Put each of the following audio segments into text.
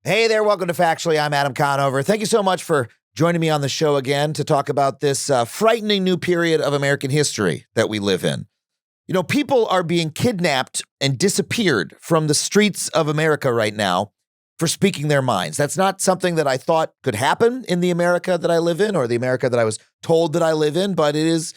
Hey there, welcome to Factually. I'm Adam Conover. Thank you so much for joining me on the show again to talk about this frightening new period of American history that we live in. You know, people are being kidnapped and disappeared from the streets of America right now for speaking their minds. That's not something that I thought could happen in the America that I live in or the America that I was told that I live in, but it is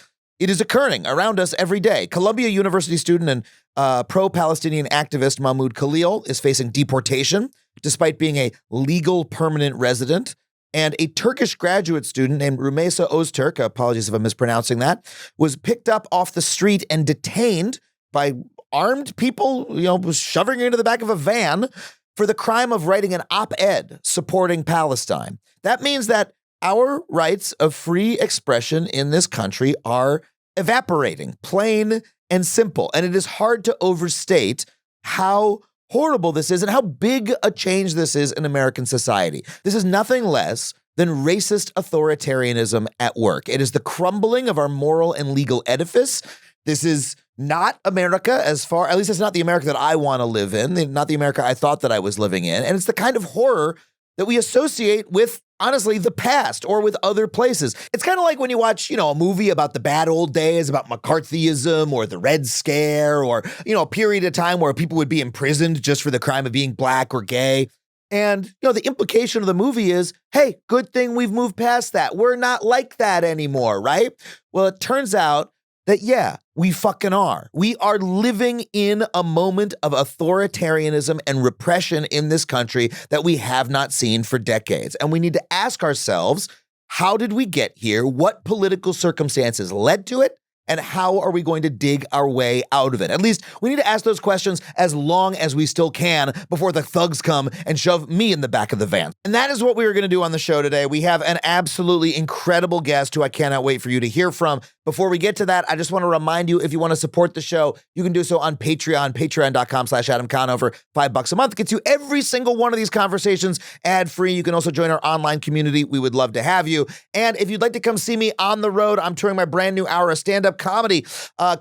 occurring around us every day. Columbia University student and pro-Palestinian activist Mahmoud Khalil is facing deportation despite being a legal permanent resident. And a Turkish graduate student named Rumeysa Öztürk, apologies if I'm mispronouncing that, was picked up off the street and detained by armed people, shoving her into the back of a van for the crime of writing an op-ed supporting Palestine. That means that our rights of free expression in this country are evaporating, plain and simple. And it is hard to overstate how horrible this is and how big a change this is in American society. This is nothing less than racist authoritarianism at work. It is the crumbling of our moral and legal edifice. This is not America at least it's not the America that I want to live in, not the America I thought that I was living in. And it's the kind of horror that we associate with, honestly, the past or with other places. It's kind of like when you watch, a movie about the bad old days, about McCarthyism or the Red Scare or, a period of time where people would be imprisoned just for the crime of being black or gay. And, the implication of the movie is, hey, good thing we've moved past that. We're not like that anymore, right? Well, it turns out that, yeah, we fucking are. We are living in a moment of authoritarianism and repression in this country that we have not seen for decades. And we need to ask ourselves, how did we get here? What political circumstances led to it? And how are we going to dig our way out of it? At least we need to ask those questions as long as we still can before the thugs come and shove me in the back of the van. And that is what we are going to do on the show today. We have an absolutely incredible guest who I cannot wait for you to hear from. Before we get to that, I just want to remind you, if you want to support the show, you can do so on Patreon, patreon.com/Adam Conover. $5 a month gets you every single one of these conversations ad-free. You can also join our online community. We would love to have you. And if you'd like to come see me on the road, I'm touring my brand new hour of stand-up comedy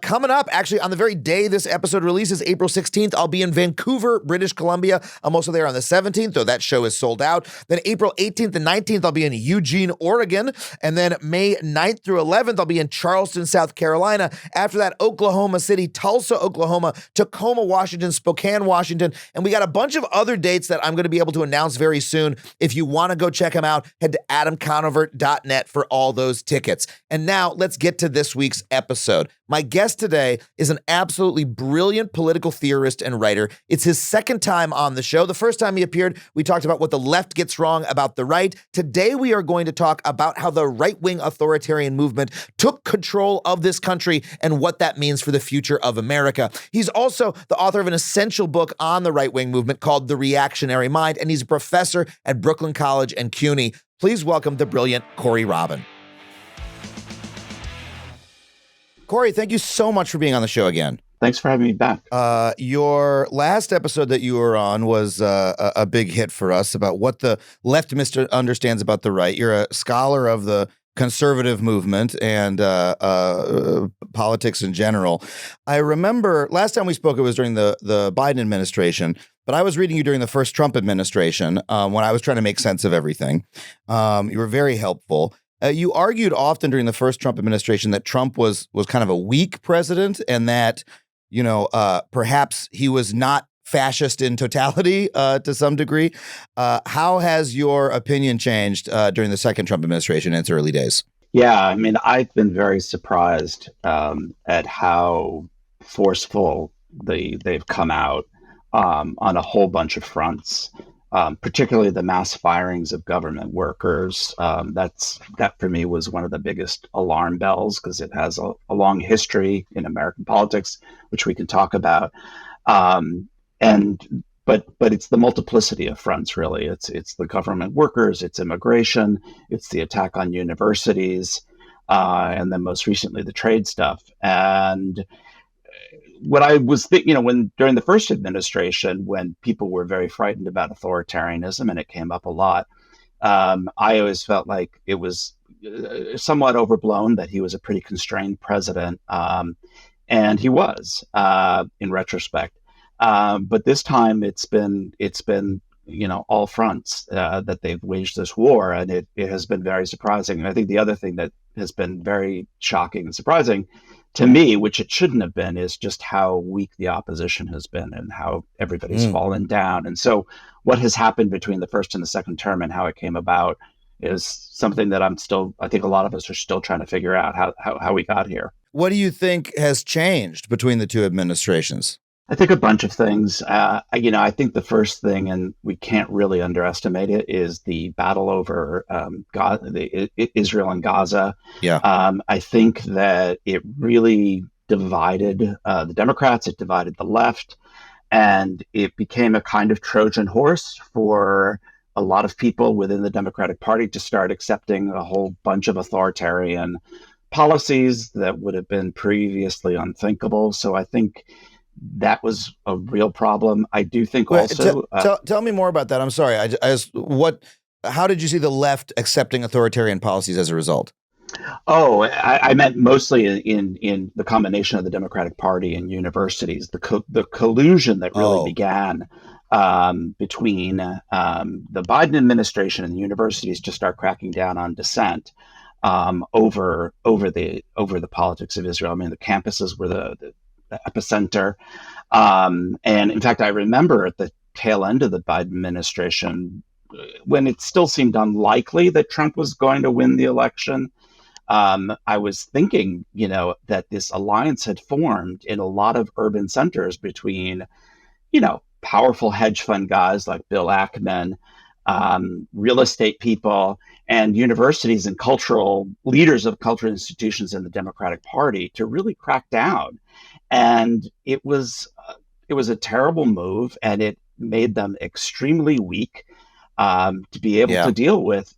coming up. Actually, on the very day this episode releases, April 16th, I'll be in Vancouver, British Columbia. I'm also there on the 17th, though that show is sold out. Then April 18th and 19th, I'll be in Eugene, Oregon. And then May 9th through 11th, I'll be in Charleston, South Carolina. After that, Oklahoma City, Tulsa, Oklahoma, Tacoma, Washington, Spokane, Washington. And we got a bunch of other dates that I'm going to be able to announce very soon. If you want to go check them out, head to adamconover.net for all those tickets. And now let's get to this week's episode. My guest today is an absolutely brilliant political theorist and writer. It's his second time on the show. The first time he appeared, we talked about what the left gets wrong about the right. Today, we are going to talk about how the right-wing authoritarian movement took control of this country and what that means for the future of America. He's also the author of an essential book on the right-wing movement called The Reactionary Mind, and he's a professor at Brooklyn College and CUNY. Please welcome the brilliant Corey Robin. Corey, thank you so much for being on the show again. Thanks for having me back. Your last episode that you were on was a big hit for us about what the left misunderstands about the right. You're a scholar of the conservative movement and politics in general. I remember last time we spoke, it was during the Biden administration, but I was reading you during the first Trump administration when I was trying to make sense of everything. You were very helpful. You argued often during the first Trump administration that Trump was kind of a weak president and that, perhaps he was not fascist in totality to some degree. How has your opinion changed during the second Trump administration in its early days? Yeah, I mean, I've been very surprised at how forceful they've come out on a whole bunch of fronts. Particularly the mass firings of government workers. That for me was one of the biggest alarm bells because it has a long history in American politics, which we can talk about. But it's the multiplicity of fronts, really. It's the government workers, it's immigration, it's the attack on universities, and then most recently the trade stuff. And what I was thinking, when during the first administration, when people were very frightened about authoritarianism, and it came up a lot, I always felt like it was somewhat overblown that he was a pretty constrained president, and he was, in retrospect. But this time, it's been all fronts that they've waged this war, and it has been very surprising. And I think the other thing that has been very shocking and surprising to me, which it shouldn't have been, is just how weak the opposition has been and how everybody's fallen down. And so what has happened between the first and the second term and how it came about is something that I think a lot of us are still trying to figure out how we got here. What do you think has changed between the two administrations? I think a bunch of things. I think the first thing, and we can't really underestimate it, is the battle over Israel and Gaza. Yeah. I think that it really divided the Democrats. It divided the left, and it became a kind of Trojan horse for a lot of people within the Democratic Party to start accepting a whole bunch of authoritarian policies that would have been previously unthinkable. So I think that was a real problem. I do think also. Tell me more about that. I'm sorry. How did you see the left accepting authoritarian policies as a result? Oh, I meant mostly in the combination of the Democratic Party and universities, the collusion that really began between the Biden administration and the universities to start cracking down on dissent over the politics of Israel. I mean, the campuses were the epicenter. And in fact, I remember at the tail end of the Biden administration, when it still seemed unlikely that Trump was going to win the election, I was thinking, that this alliance had formed in a lot of urban centers between, powerful hedge fund guys like Bill Ackman, real estate people, and universities and leaders of cultural institutions in the Democratic Party to really crack down. And it was a terrible move, and it made them extremely weak to be able to deal with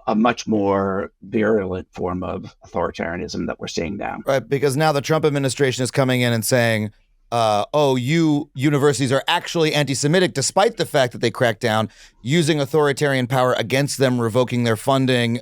a much more virulent form of authoritarianism that we're seeing now. Right, because now the Trump administration is coming in and saying, you universities are actually anti-Semitic, despite the fact that they cracked down, using authoritarian power against them, revoking their funding,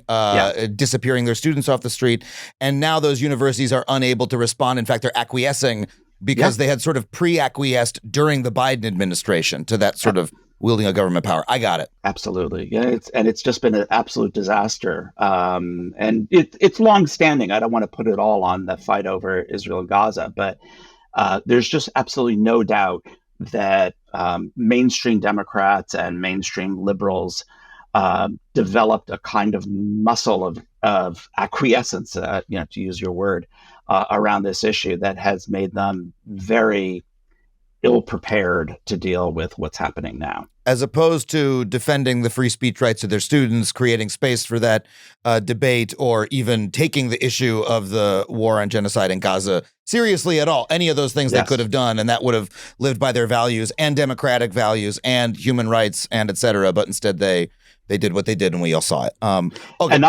disappearing their students off the street. And now those universities are unable to respond. In fact, they're acquiescing because they had sort of pre-acquiesced during the Biden administration to that sort of wielding of government power. I got it. Absolutely. Yeah, it's just been an absolute disaster. And it's long-standing. I don't want to put it all on the fight over Israel and Gaza, but there's just absolutely no doubt that mainstream Democrats and mainstream liberals developed a kind of muscle of acquiescence, to use your word, around this issue that has made them very ill-prepared to deal with what's happening now. As opposed to defending the free speech rights of their students, creating space for that debate, or even taking the issue of the war on genocide in Gaza seriously at all. Any of those things they could have done, and that would have lived by their values and democratic values and human rights and et cetera. But instead they did what they did, and we all saw it. Okay. And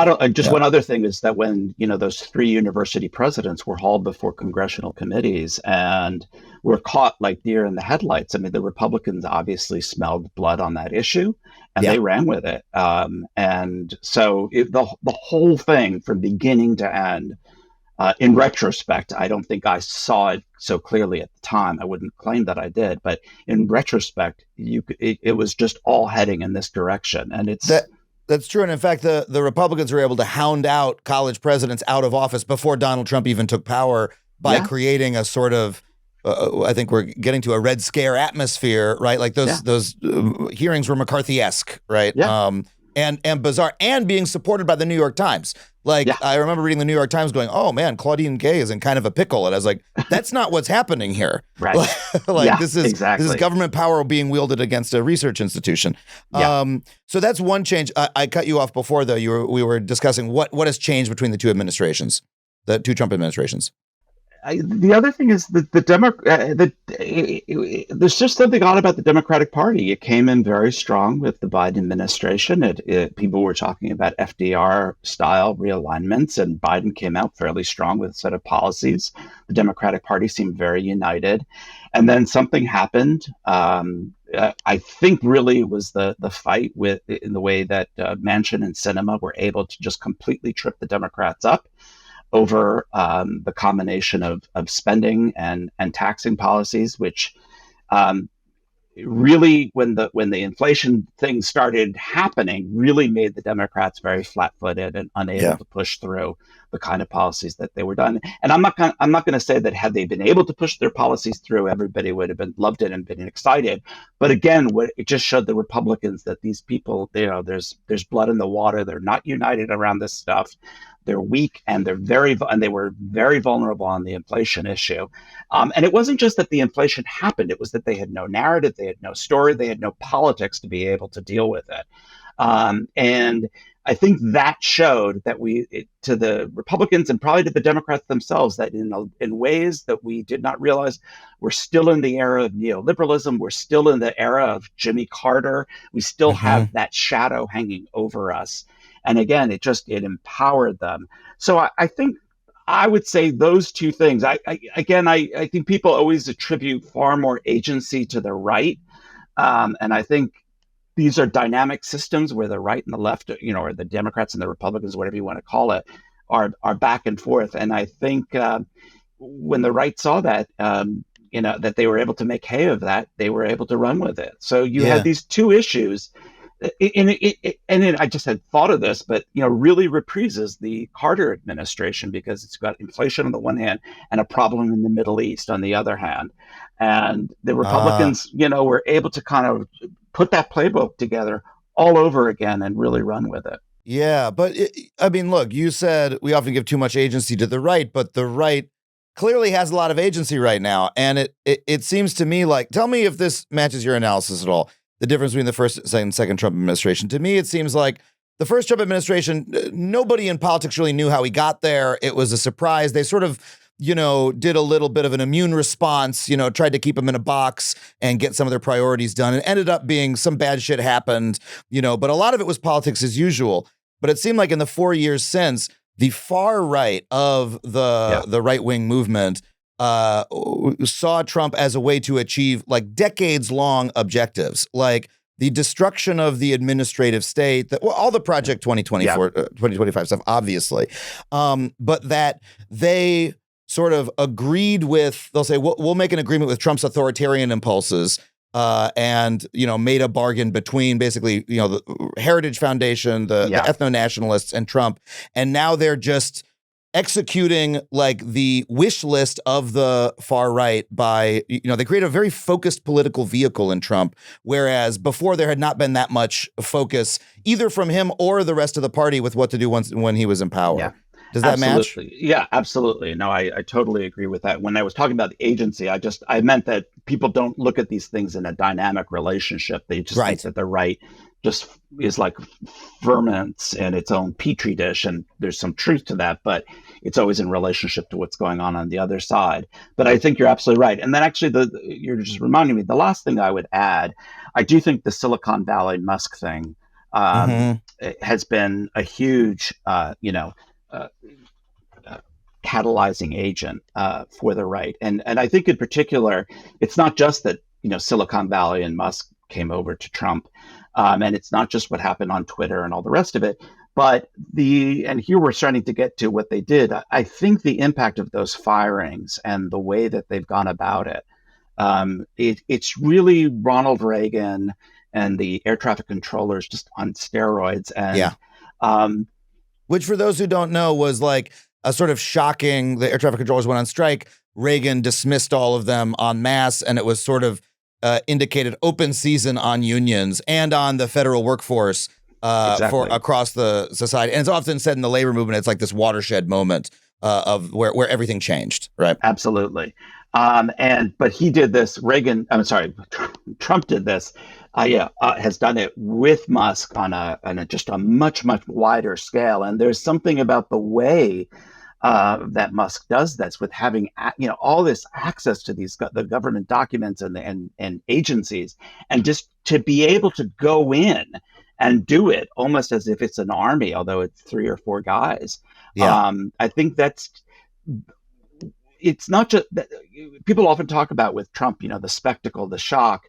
one other thing is that when, those three university presidents were hauled before congressional committees and were caught like deer in the headlights, I mean, the Republicans obviously smelled blood on that issue, and they ran with it. And so the whole thing from beginning to end, in retrospect, I don't think I saw it so clearly at the time. I wouldn't claim that I did, but in retrospect, it was just all heading in this direction. And that's true. And in fact, the Republicans were able to hound out college presidents out of office before Donald Trump even took power by creating a sort of, I think we're getting to a Red Scare atmosphere, right? Like those hearings were McCarthy-esque, right? Yeah. And bizarre, and being supported by the New York Times. I remember reading the New York Times going, oh man, Claudine Gay is in kind of a pickle. And I was like, that's not what's happening here. Right. This is government power being wielded against a research institution. Yeah. So that's one change. I cut you off before, though. We were discussing what has changed between the two administrations, the two Trump administrations. The other thing is that there's just something odd about the Democratic Party. It came in very strong with the Biden administration. People were talking about FDR-style realignments, and Biden came out fairly strong with a set of policies. The Democratic Party seemed very united. And then something happened. I think really it was the fight in the way that Manchin and Sinema were able to just completely trip the Democrats up over the combination of spending and taxing policies, which really, when the inflation thing started happening, really made the Democrats very flat-footed and unable Yeah. to push through the kind of policies that they were done. And I'm not going to say that had they been able to push their policies through, everybody would have been loved it and been excited. But again, it just showed the Republicans that these people, there's blood in the water. They're not united around this stuff. They're weak, and they were very vulnerable on the inflation issue. And it wasn't just that the inflation happened; it was that they had no narrative, they had no story, they had no politics to be able to deal with it. And I think that showed that to the Republicans and probably to the Democrats themselves, that in ways that we did not realize, we're still in the era of neoliberalism. We're still in the era of Jimmy Carter. We still have that shadow hanging over us. And again, it empowered them. So I think I would say those two things. I think people always attribute far more agency to the right. And I think these are dynamic systems where the right and the left, or the Democrats and the Republicans, whatever you want to call it, are back and forth. And I think when the right saw that, that they were able to make hay of that, they were able to run with it. So you had these two issues. And I just had thought of this, but really reprises the Carter administration, because it's got inflation on the one hand and a problem in the Middle East on the other hand. And the Republicans, were able to kind of put that playbook together all over again and really run with it. Yeah, but look, you said we often give too much agency to the right, but the right clearly has a lot of agency right now. And it seems to me like, tell me if this matches your analysis at all, the difference between the first and second Trump administration. To me, it seems like the first Trump administration, nobody in politics really knew how he got there. It was a surprise. They sort of, did a little bit of an immune response, tried to keep him in a box and get some of their priorities done. And ended up being some bad shit happened, but a lot of it was politics as usual. But it seemed like in the 4 years since, the far right of the right-wing movement saw Trump as a way to achieve like decades-long objectives, like the destruction of the administrative state, all the Project 2024, 2025 stuff, obviously, but that they sort of agreed with, they'll say, we'll make an agreement with Trump's authoritarian impulses, and, made a bargain between basically, the Heritage Foundation, the ethno-nationalists and Trump. And now they're just executing like the wish list of the far right by, they create a very focused political vehicle in Trump, whereas before there had not been that much focus either from him or the rest of the party with what to do when he was in power. Yeah. Does that match? Yeah, absolutely. No, I totally agree with that. When I was talking about the agency, I meant that people don't look at these things in a dynamic relationship. They just think that the right just is like ferments in its own petri dish, and there's some truth to that, but it's always in relationship to what's going on the other side. But I think you're absolutely right. And then actually, you're just reminding me, the last thing I would add, I do think the Silicon Valley Musk thing has been a huge, catalyzing agent for the right. And I think in particular, it's not just that, Silicon Valley and Musk came over to Trump, and it's not just what happened on Twitter and all the rest of it, but and here we're starting to get to what they did. I think the impact of those firings and the way that they've gone about it, it's really Ronald Reagan and the air traffic controllers just on steroids. And which, for those who don't know, was like a sort of shocking, the air traffic controllers went on strike. Reagan dismissed all of them en masse, and it was sort of indicated open season on unions and on the federal workforce for across the society. And it's often said in the labor movement, it's like this watershed moment of where everything changed, right? Absolutely. But he did this, Trump did this, has done it with Musk on just a much, much wider scale. And there's something about the way that Musk does this, with having, all this access to the government documents and agencies, and just to be able to go in and do it almost as if it's an army, although it's 3 or 4 guys. I think it's not just that people often talk about with Trump, the spectacle, the shock,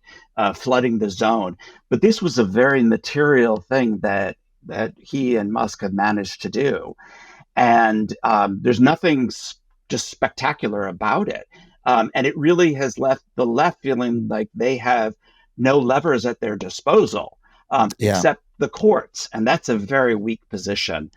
flooding the zone. But this was a very material thing that he and Musk have managed to do. And there's nothing just spectacular about it. And it really has left the left feeling like they have no levers at their disposal Yeah. except the courts. And that's a very weak position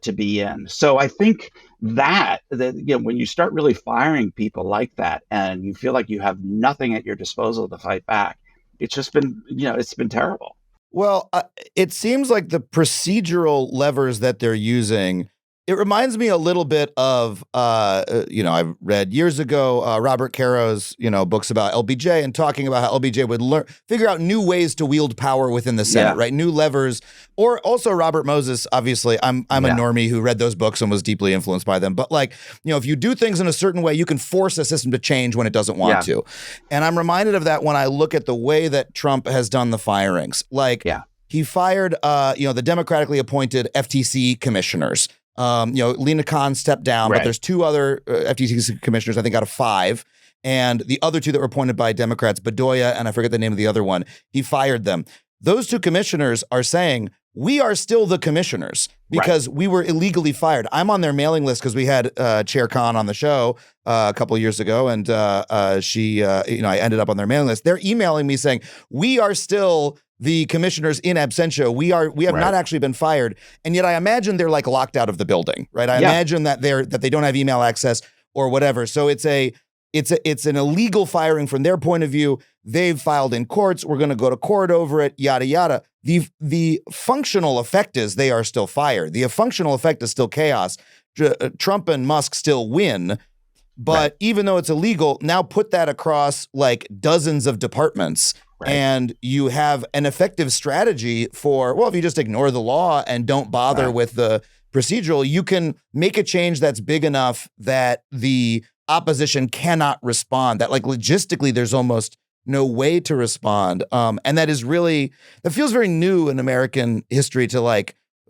to be in. So I think that when you start really firing people like that and you feel like you have nothing at your disposal to fight back, it's just been, it's been terrible. Well, it seems like the procedural levers that they're using, it reminds me a little bit of, I've read years ago Robert Caro's, books about LBJ and talking about how LBJ would figure out new ways to wield power within the Senate, right? New levers. Or also Robert Moses, obviously, I'm a normie who read those books and was deeply influenced by them. But if you do things in a certain way, you can force a system to change when it doesn't want to. And I'm reminded of that when I look at the way that Trump has done the firings. He fired, the democratically appointed FTC commissioners. Lena Khan stepped down, but there's two other FTC commissioners, I think, out of 5. And the other 2 that were appointed by Democrats, Bedoya, and I forget the name of the other one, he fired them. Those 2 commissioners are saying, we are still the commissioners because we were illegally fired. I'm on their mailing list because we had Chair Khan on the show a couple of years ago, and she, I ended up on their mailing list. They're emailing me saying, we are still the commissioners in absentia. We have not actually been fired. And yet I imagine they're locked out of the building, right? I imagine that they don't have email access or whatever. So it's an illegal firing from their point of view. They've filed in courts. We're going to go to court over it, yada, yada. The functional effect is they are still fired. The functional effect is still chaos. Trump and Musk still win. But even though it's illegal, now put that across dozens of departments. And you have an effective strategy for, if you just ignore the law and don't bother with the procedural, you can make a change that's big enough that the opposition cannot respond, that logistically there's almost no way to respond. And that feels very new in American history to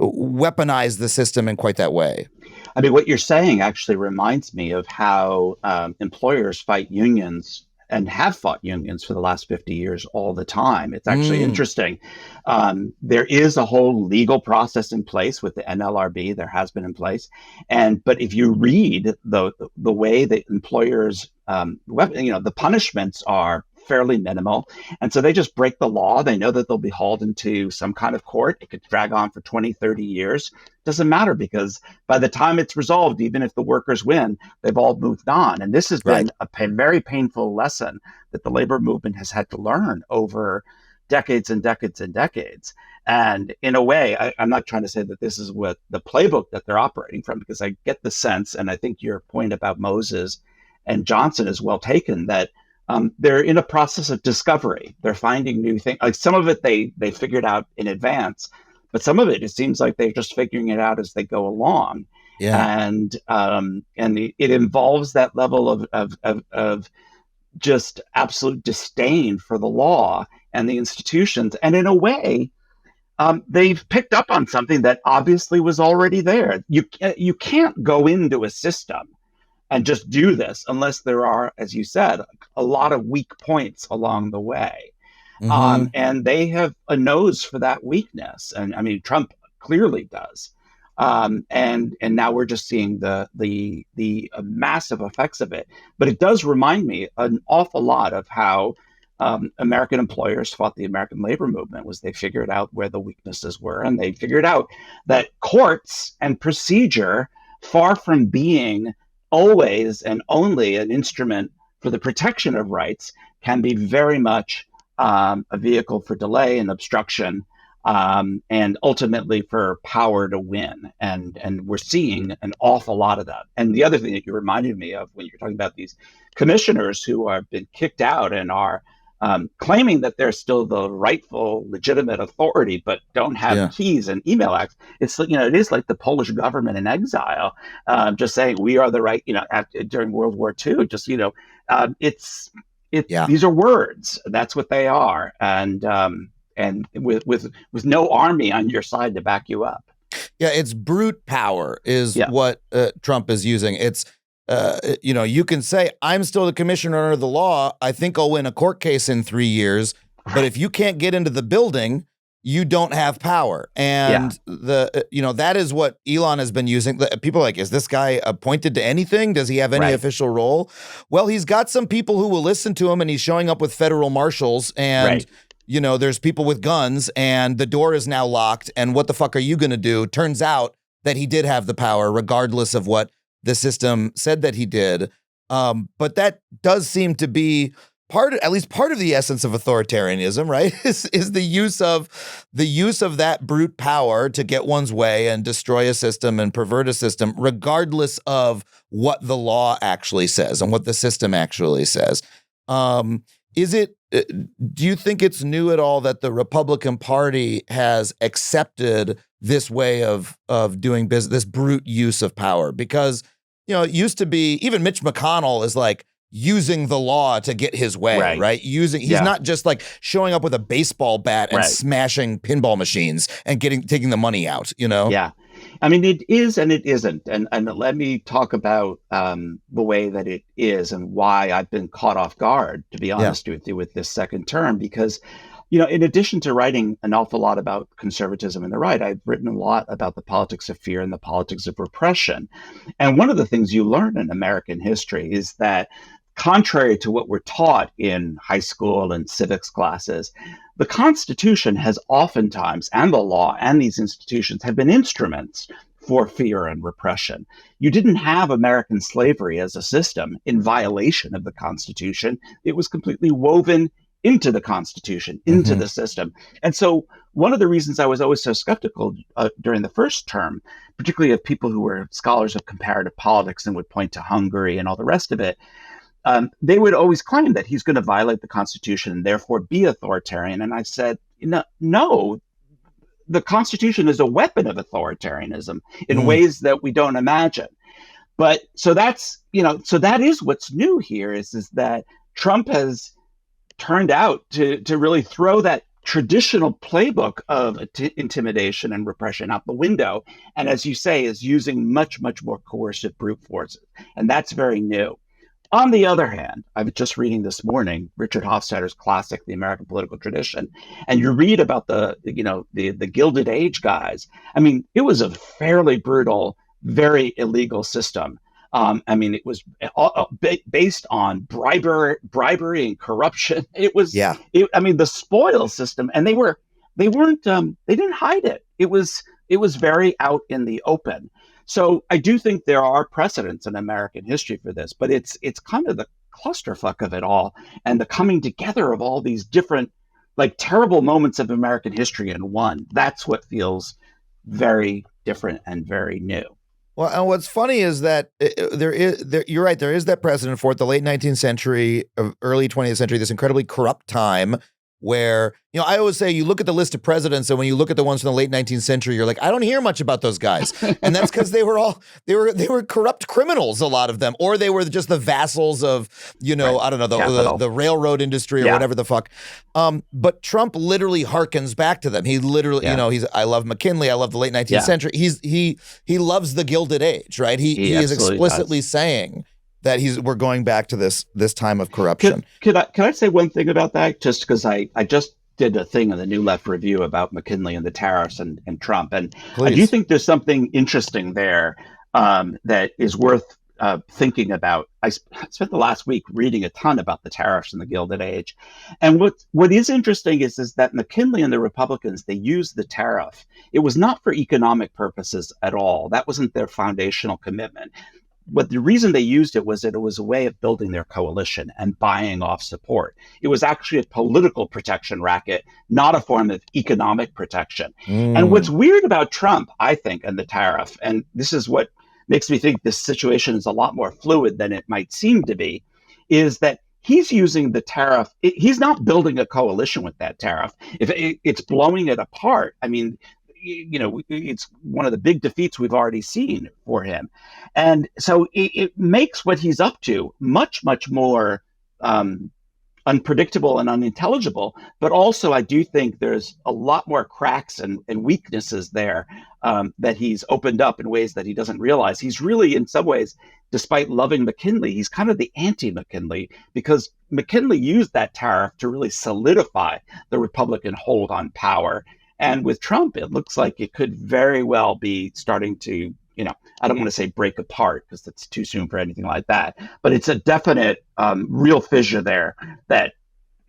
weaponize the system in quite that way. I mean, what you're saying actually reminds me of how employers fight unions and have fought unions for the last 50 years all the time. It's actually interesting. There is a whole legal process in place with the NLRB. There has been in place. But if you read the way that employers, the punishments are fairly minimal. And so they just break the law. They know that they'll be hauled into some kind of court. It could drag on for 20, 30 years. Doesn't matter because by the time it's resolved, even if the workers win, they've all moved on. And this has been a very painful lesson that the labor movement has had to learn over decades and decades and decades. And in a way, I'm not trying to say that this is what the playbook that they're operating from, because I get the sense, and I think your point about Moses and Johnson is well taken, that they're in a process of discovery. They're finding new things. Some of it they figured out in advance, but some of it seems like they're just figuring it out as they go along. And it involves that level of just absolute disdain for the law and the institutions. And in a way, they've picked up on something that obviously was already there. You can't go into a system and just do this unless there are, as you said, a lot of weak points along the way. And they have a nose for that weakness. And I mean, Trump clearly does. And now we're just seeing the massive effects of it. But it does remind me an awful lot of how American employers fought the American labor movement. Was they figured out where the weaknesses were, and they figured out that courts and procedure, far from being always and only an instrument for the protection of rights, can be very much a vehicle for delay and obstruction, and ultimately for power to win. And we're seeing an awful lot of that. And the other thing that you reminded me of when you're talking about these commissioners who have been kicked out and are claiming that they're still the rightful, legitimate authority, but don't have keys and email access. It's it is like the Polish government in exile, just saying we are the right. During World War II, just these are words. That's what they are, and with no army on your side to back you up. Yeah, it's brute power is what Trump is using. It's you can say, I'm still the commissioner under the law. I think I'll win a court case in 3 years. But if you can't get into the building, you don't have power. And that is what Elon has been using. People are like, is this guy appointed to anything? Does he have any official role? Well, he's got some people who will listen to him, and he's showing up with federal marshals and there's people with guns and the door is now locked. And what the fuck are you going to do? Turns out that he did have the power, regardless of what the system said that he did. But that does seem to be at least part of the essence of authoritarianism, right? Is the use of that brute power to get one's way and destroy a system and pervert a system, regardless of what the law actually says and what the system actually says. Do you think it's new at all that the Republican Party has accepted this way of doing business, this brute use of power? Because, it used to be, even Mitch McConnell is like using the law to get his way, right? He's not just like showing up with a baseball bat and smashing pinball machines and taking the money out, Yeah. I mean, it is and it isn't. And let me talk about the way that it is and why I've been caught off guard, to be honest with you, with this second term. Because, in addition to writing an awful lot about conservatism and the right, I've written a lot about the politics of fear and the politics of repression. And one of the things you learn in American history is that, contrary to what we're taught in high school and civics classes, the Constitution has oftentimes, and the law and these institutions, have been instruments for fear and repression. You didn't have American slavery as a system in violation of the Constitution. It was completely woven into the Constitution, into the system. And so one of the reasons I was always so skeptical during the first term, particularly of people who were scholars of comparative politics and would point to Hungary and all the rest of it, they would always claim that he's going to violate the Constitution and therefore be authoritarian. And I said, no, the Constitution is a weapon of authoritarianism in ways that we don't imagine. But so that's, so that is what's new here is that Trump has turned out to really throw that traditional playbook of intimidation and repression out the window. And as you say, is using much, much more coercive brute forces. And that's very new. On the other hand, I was just reading this morning Richard Hofstadter's classic, The American Political Tradition, and you read about the Gilded Age guys. I mean, it was a fairly brutal, very illegal system. It was based on bribery and corruption. It was, the spoils system, and they didn't hide it. It was very out in the open. So I do think there are precedents in American history for this, but it's kind of the clusterfuck of it all and the coming together of all these different, terrible moments of American history in one. That's what feels very different and very new. Well, and what's funny is that you're right. There is that precedent for it. The late 19th century, early 20th century, this incredibly corrupt time where, I always say you look at the list of presidents and when you look at the ones from the late 19th century, you're like, I don't hear much about those guys. And that's because they were corrupt criminals, a lot of them, or they were just the vassals of, I don't know, the railroad industry or whatever the fuck. But Trump literally harkens back to them. He literally, I love McKinley. I love the late 19th century. He loves the Gilded Age, right? He is explicitly saying that we're going back to this time of corruption. Can I say one thing about that? Just because I just did a thing in the New Left Review about McKinley and the tariffs and Trump, and I do think there's something interesting there that is worth thinking about. I spent the last week reading a ton about the tariffs and the Gilded Age, and what is interesting is that McKinley and the Republicans, they used the tariff. It was not for economic purposes at all. That wasn't their foundational commitment. But the reason they used it was that it was a way of building their coalition and buying off support. It was actually a political protection racket, not a form of economic protection. And what's weird about Trump, I think, and the tariff, and this is what makes me think this situation is a lot more fluid than it might seem to be, is that he's using the tariff. He's not building a coalition with that tariff. If it's blowing it apart, I mean, it's one of the big defeats we've already seen for him. And so it makes what he's up to much, much more unpredictable and unintelligible. But also, I do think there's a lot more cracks and weaknesses there that he's opened up in ways that he doesn't realize. He's really, in some ways, despite loving McKinley, he's kind of the anti-McKinley, because McKinley used that tariff to really solidify the Republican hold on power. And with Trump, it looks like it could very well be starting to, I don't want to say break apart because that's too soon for anything like that. But it's a definite real fissure there that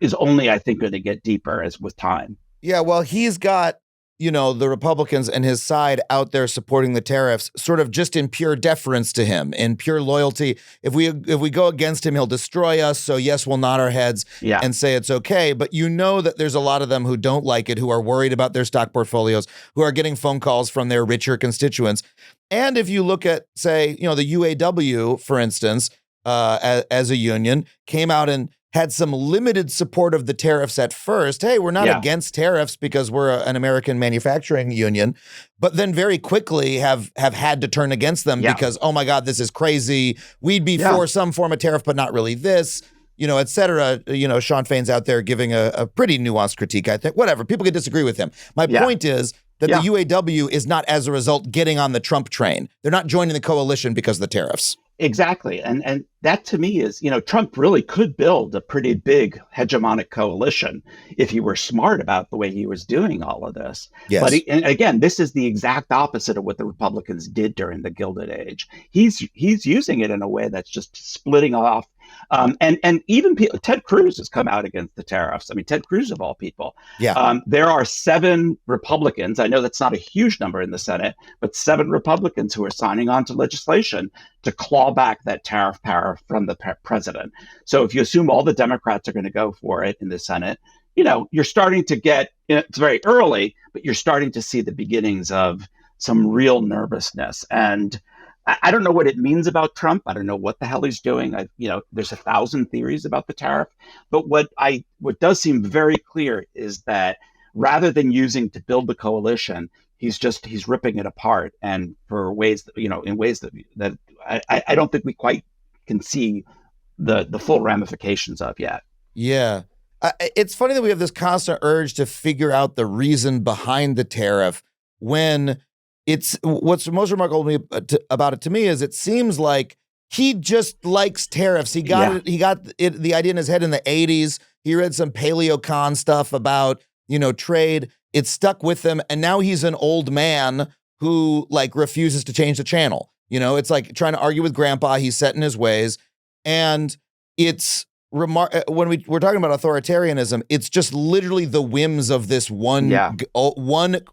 is only, I think, going to get deeper as with time. Yeah, well, he's got, the Republicans and his side out there supporting the tariffs, sort of just in pure deference to him, in pure loyalty. If we go against him, he'll destroy us. So yes, we'll nod our heads and say it's okay. But that there's a lot of them who don't like it, who are worried about their stock portfolios, who are getting phone calls from their richer constituents. And if you look at, say, the UAW, for instance, as a union, came out and had some limited support of the tariffs at first. Hey, we're not against tariffs because we're an American manufacturing union, but then very quickly have had to turn against them because, oh my God, this is crazy. We'd be for some form of tariff, but not really this, et cetera. Sean Fain's out there giving a pretty nuanced critique, I think. Whatever, people can disagree with him. My point is that the UAW is not, as a result, getting on the Trump train. They're not joining the coalition because of the tariffs. Exactly. And that to me is, Trump really could build a pretty big hegemonic coalition if he were smart about the way he was doing all of this. Yes. But and again, this is the exact opposite of what the Republicans did during the Gilded Age. He's using it in a way that's just splitting off. And even Ted Cruz has come out against the tariffs. I mean, Ted Cruz of all people. Yeah. There are 7 Republicans. I know that's not a huge number in the Senate, but 7 Republicans who are signing on to legislation to claw back that tariff power from the president. So if you assume all the Democrats are going to go for it in the Senate, you're starting to get, it's very early, but you're starting to see the beginnings of some real nervousness. And I don't know what it means about Trump. I don't know what the hell he's doing. There's 1,000 theories about the tariff. But what does seem very clear is that rather than using to build the coalition, he's ripping it apart, and for ways that, in ways that I don't think we quite can see the full ramifications of yet. Yeah. It's funny that we have this constant urge to figure out the reason behind the tariff when what's most remarkable about it to me is it seems like he just likes tariffs. He got the idea in his head in the 80s. He read some paleocon stuff about, trade. It stuck with him. And now he's an old man who refuses to change the channel. It's like trying to argue with grandpa. He's set in his ways. And it's when we're talking about authoritarianism, it's just literally the whims of this one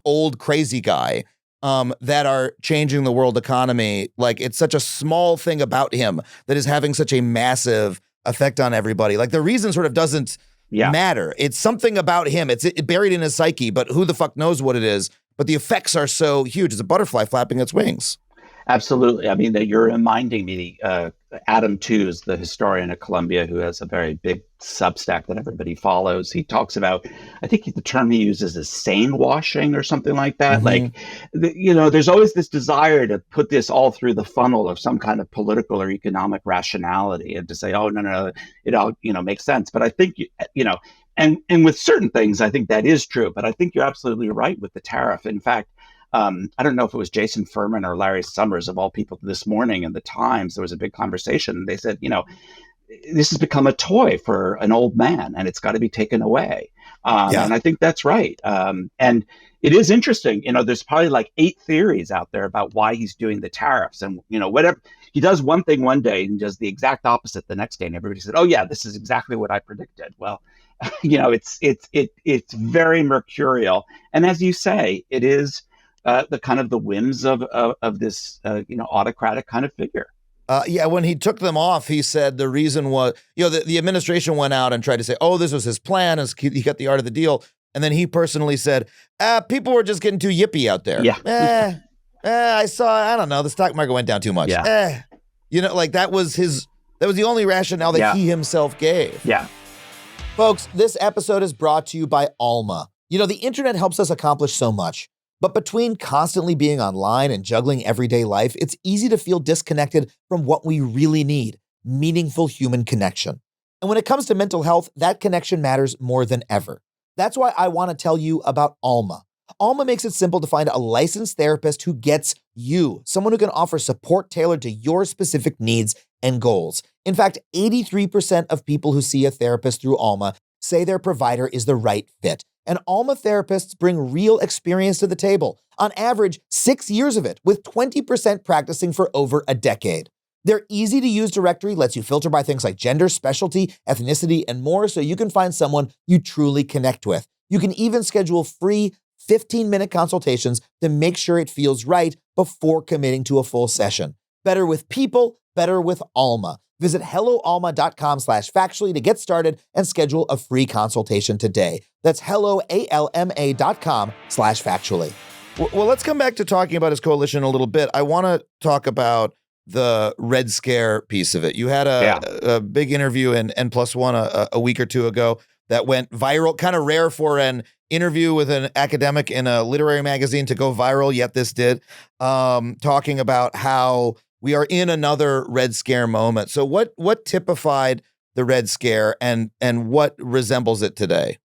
old crazy guy that are changing the world economy. It's such a small thing about him that is having such a massive effect on everybody. The reason sort of doesn't matter. It's something about him. It's buried in his psyche, but who the fuck knows what it is? But the effects are so huge. It's a butterfly flapping its wings. Absolutely. I mean, you're reminding me, Adam Tooze, the historian at Columbia, who has a very big Substack that everybody follows. He talks about, I think the term he uses is sane washing or something like that. Mm-hmm. There's always this desire to put this all through the funnel of some kind of political or economic rationality and to say, oh, no, it all, makes sense. But I think, and with certain things, I think that is true. But I think you're absolutely right with the tariff. In fact, I don't know if it was Jason Furman or Larry Summers, of all people, this morning in the Times, there was a big conversation. They said, this has become a toy for an old man and it's got to be taken away. And I think that's right. And it is interesting, there's probably 8 theories out there about why he's doing the tariffs. And, whatever he does one thing one day and does the exact opposite the next day. And everybody said, oh, yeah, this is exactly what I predicted. Well, it's very mercurial. And as you say, it is the kind of the whims of this, autocratic kind of figure. When he took them off, he said the reason was, the administration went out and tried to say, oh, this was his plan, as he got the art of the deal. And then he personally said, people were just getting too yippy out there. Yeah. I don't know, the stock market went down too much. Yeah. That was the only rationale that he himself gave. Yeah. Folks, this episode is brought to you by Alma. The internet helps us accomplish so much. But between constantly being online and juggling everyday life, it's easy to feel disconnected from what we really need, meaningful human connection. And when it comes to mental health, that connection matters more than ever. That's why I want to tell you about Alma. Alma makes it simple to find a licensed therapist who gets you, someone who can offer support tailored to your specific needs and goals. In fact, 83% of people who see a therapist through Alma say their provider is the right fit. And Alma therapists bring real experience to the table. On average, 6 years of it, with 20% practicing for over a decade. Their easy-to-use directory lets you filter by things like gender, specialty, ethnicity, and more so you can find someone you truly connect with. You can even schedule free 15-minute consultations to make sure it feels right before committing to a full session. Better with people, better with Alma. Visit helloalma.com/factually to get started and schedule a free consultation today. That's helloalma.com/factually. Well, let's come back to talking about his coalition a little bit. I want to talk about the Red Scare piece of it. You had a big interview in N+1 a week or two ago that went viral, kind of rare for an interview with an academic in a literary magazine to go viral, yet this did, talking about how we are in another Red Scare moment. So what typified the Red Scare and what resembles it today?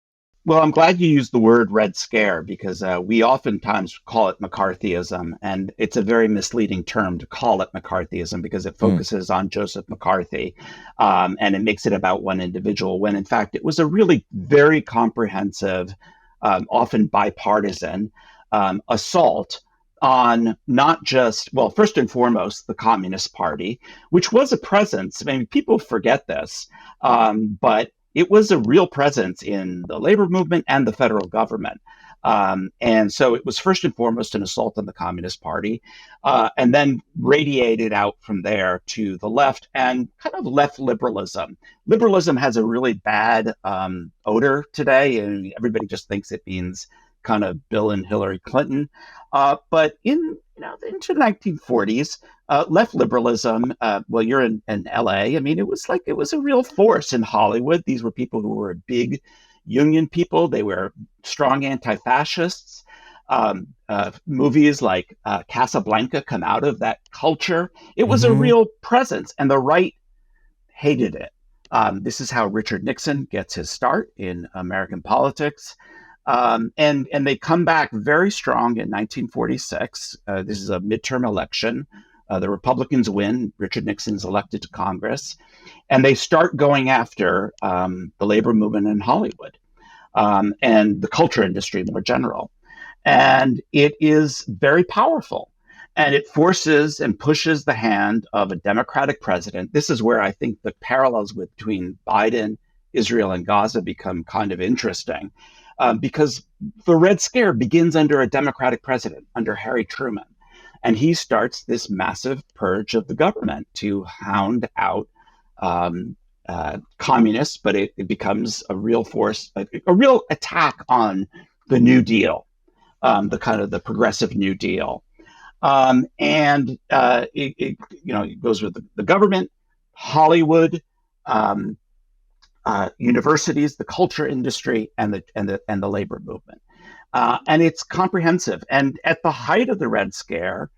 Well, I'm glad you used the word Red Scare because we oftentimes call it McCarthyism, and it's a very misleading term to call it McCarthyism because it focuses on Joseph McCarthy, and it makes it about one individual, when in fact it was a really very comprehensive, often bipartisan assault on not just, well, first and foremost, the Communist Party, which was a presence. I mean, people forget this, but it was a real presence in the labor movement and the federal government. And so it was first and foremost an assault on the Communist Party, and then radiated out from there to the left and kind of left liberalism. Liberalism has a really bad odor today, and everybody just thinks it means kind of Bill and Hillary Clinton. But into the 1940s, left liberalism, well, you're in LA. I mean, it was a real force in Hollywood. These were people who were big union people. They were strong anti-fascists. Movies like Casablanca come out of that culture. It was a real presence, and the right hated it. This is how Richard Nixon gets his start in American politics. And they come back very strong in 1946. This is a midterm election. The Republicans win. Richard Nixon's elected to Congress. And they start going after the labor movement in Hollywood and the culture industry more general. And it is very powerful. And it forces and pushes the hand of a Democratic president. This is where I think the parallels between Biden, Israel, and Gaza become kind of interesting. Because the Red Scare begins under a Democratic president, under Harry Truman. And he starts this massive purge of the government to hound out communists, but it becomes a real force, a real attack on the New Deal, the kind of the progressive New Deal. It goes with the government, Hollywood, universities, the culture industry, and the labor movement, and it's comprehensive. And at the height of the Red Scare,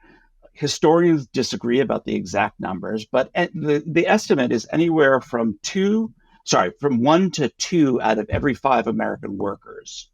historians disagree about the exact numbers, but the estimate is anywhere from 1 to 2 out of every 5 American workers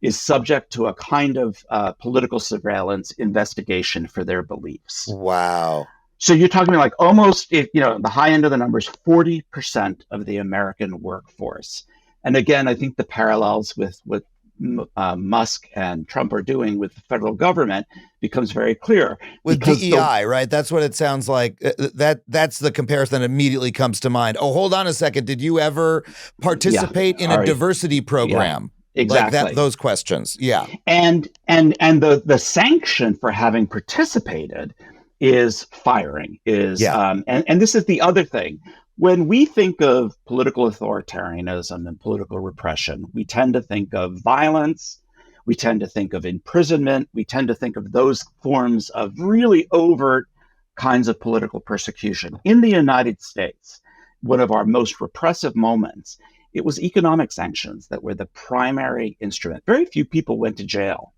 is subject to a kind of political surveillance investigation for their beliefs. Wow. So you're talking like almost, the high end of the numbers, 40% of the American workforce. And again, I think the parallels with what Musk and Trump are doing with the federal government becomes very clear. With DEI, right? That's what it sounds like. That's the comparison that immediately comes to mind. Oh, hold on a second. Did you ever participate in a diversity program? Yeah, exactly. Like those questions. Yeah. And the sanction for having participated is firing, and this is the other thing. When we think of political authoritarianism and political repression, we tend to think of violence, we tend to think of imprisonment, we tend to think of those forms of really overt kinds of political persecution. In the United States, one of our most repressive moments, it was economic sanctions that were the primary instrument. Very few people went to jail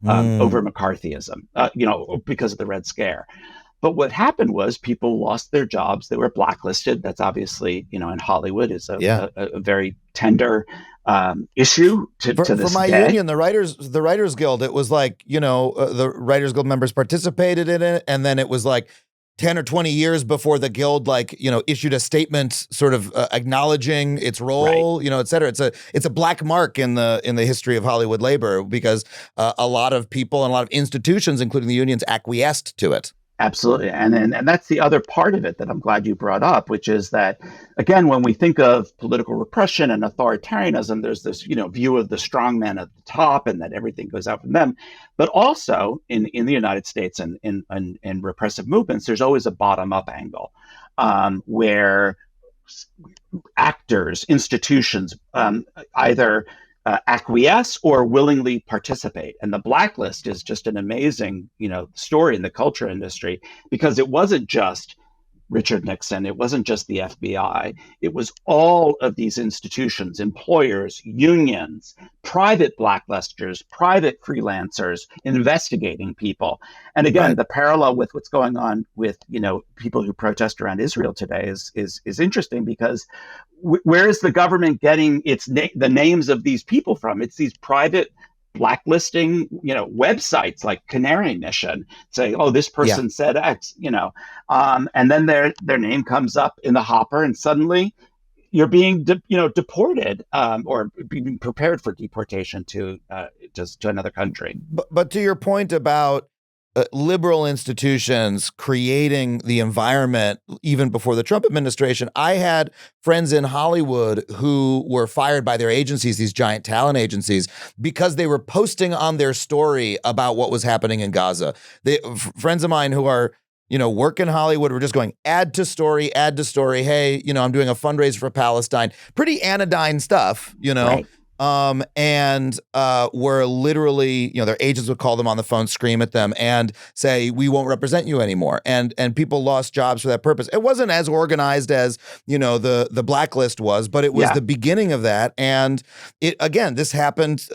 over McCarthyism, because of the Red Scare. But what happened was people lost their jobs. They were blacklisted. That's obviously, in Hollywood is a very tender issue to this day. For my union, the Writers Guild, it was like, the Writers Guild members participated in it. And then it was like 10 or 20 years before the Guild, issued a statement sort of acknowledging its role, right, et cetera. It's a black mark in the history of Hollywood labor because a lot of people and a lot of institutions, including the unions, acquiesced to it. Absolutely. And that's the other part of it that I'm glad you brought up, which is that, again, when we think of political repression and authoritarianism, there's this, view of the strong man at the top and that everything goes out from them. But also in the United States and in repressive movements, there's always a bottom up angle, where actors, institutions, either acquiesce or willingly participate. And the blacklist is just an amazing, story in the culture industry, because it wasn't just Richard Nixon. It wasn't just the FBI. It was all of these institutions, employers, unions, private blacklisters, private freelancers investigating people. And again, Right. the parallel with what's going on with, people who protest around Israel today is interesting, because where is the government getting the names of these people from? It's these private blacklisting, websites like Canary Mission, say, oh, this Yeah. person said X, and then their name comes up in the hopper, and suddenly you're being deported, or being prepared for deportation to just to another country. But to your point about liberal institutions creating the environment even before the Trump administration, I had friends in Hollywood who were fired by their agencies, these giant talent agencies, because they were posting on their story about what was happening in Gaza. Friends of mine who are work in Hollywood were just going add to story. Hey, I'm doing a fundraiser for Palestine. Pretty anodyne stuff, Right. And were literally, their agents would call them on the phone, scream at them, and say, "We won't represent you anymore." And people lost jobs for that purpose. It wasn't as organized as the blacklist was, but it was the beginning of that. And this happened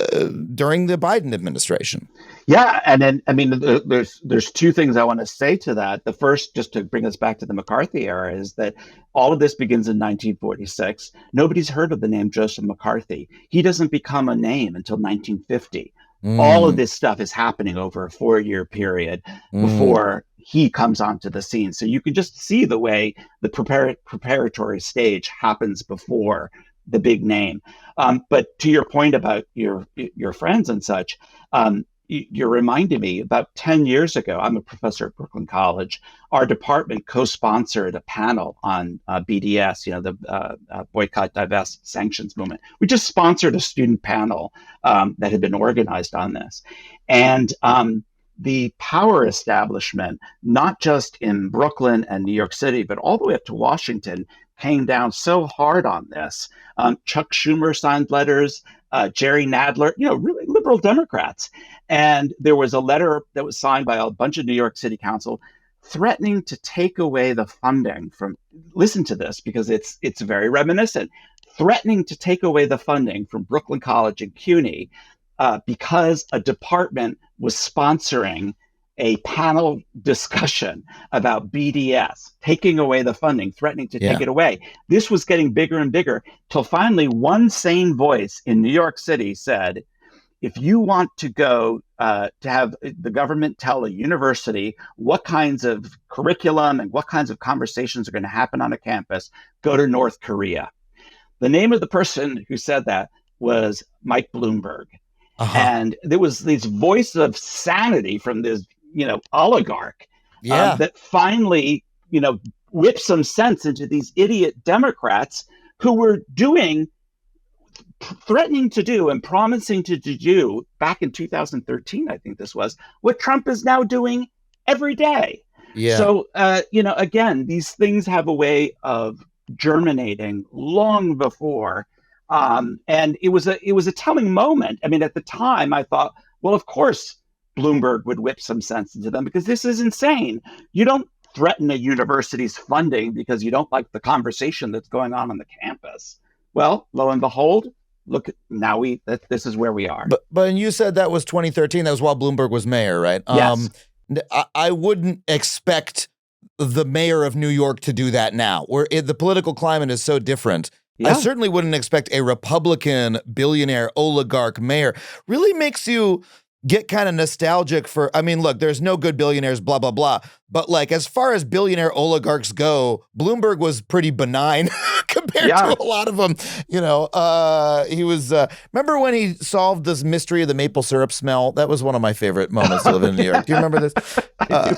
during the Biden administration. Yeah, and then there's two things I want to say to that. The first, just to bring us back to the McCarthy era, is that all of this begins in 1946. Nobody's heard of the name Joseph McCarthy. He doesn't become a name until 1950. All of this stuff is happening over a 4-year period before he comes onto the scene. So you can just see the way the preparatory stage happens before the big name. But to your point about your friends and such, you're reminding me, about 10 years ago, I'm a professor at Brooklyn College. Our department co-sponsored a panel on BDS, the boycott, divest, sanctions movement. We just sponsored a student panel that had been organized on this. And the power establishment, not just in Brooklyn and New York City, but all the way up to Washington, came down so hard on this. Chuck Schumer signed letters, Jerry Nadler, really liberal Democrats. And there was a letter that was signed by a bunch of New York City Council threatening to take away the funding from, listen to this, because it's very reminiscent, threatening to take away the funding from Brooklyn College and CUNY because a department was sponsoring a panel discussion about BDS, taking away the funding, threatening to take it away. This was getting bigger and bigger, till finally one sane voice in New York City said, if you want to go to have the government tell a university what kinds of curriculum and what kinds of conversations are going to happen on a campus, go to North Korea. The name of the person who said that was Mike Bloomberg. And there was this voice of sanity from this, oligarch that finally, whipped some sense into these idiot Democrats who were threatening to do and promising to do back in 2013, I think this was, what Trump is now doing every day. Yeah. So, again, these things have a way of germinating long before. And it was a telling moment. I mean, at the time, I thought, well, of course, Bloomberg would whip some sense into them, because this is insane. You don't threaten a university's funding because you don't like the conversation that's going on the campus. Well, lo and behold, look, now this is where we are. But and you said that was 2013. That was while Bloomberg was mayor, right? Yes. I wouldn't expect the mayor of New York to do that now, where the political climate is so different. I certainly wouldn't expect a Republican billionaire oligarch mayor. Really makes you get kind of nostalgic for, I mean, look, there's no good billionaires, blah, blah, blah. But like, as far as billionaire oligarchs go, Bloomberg was pretty benign compared to a lot of them. You know, he was, remember when he solved this mystery of the maple syrup smell? That was one of my favorite moments to live in New York. Do you remember this?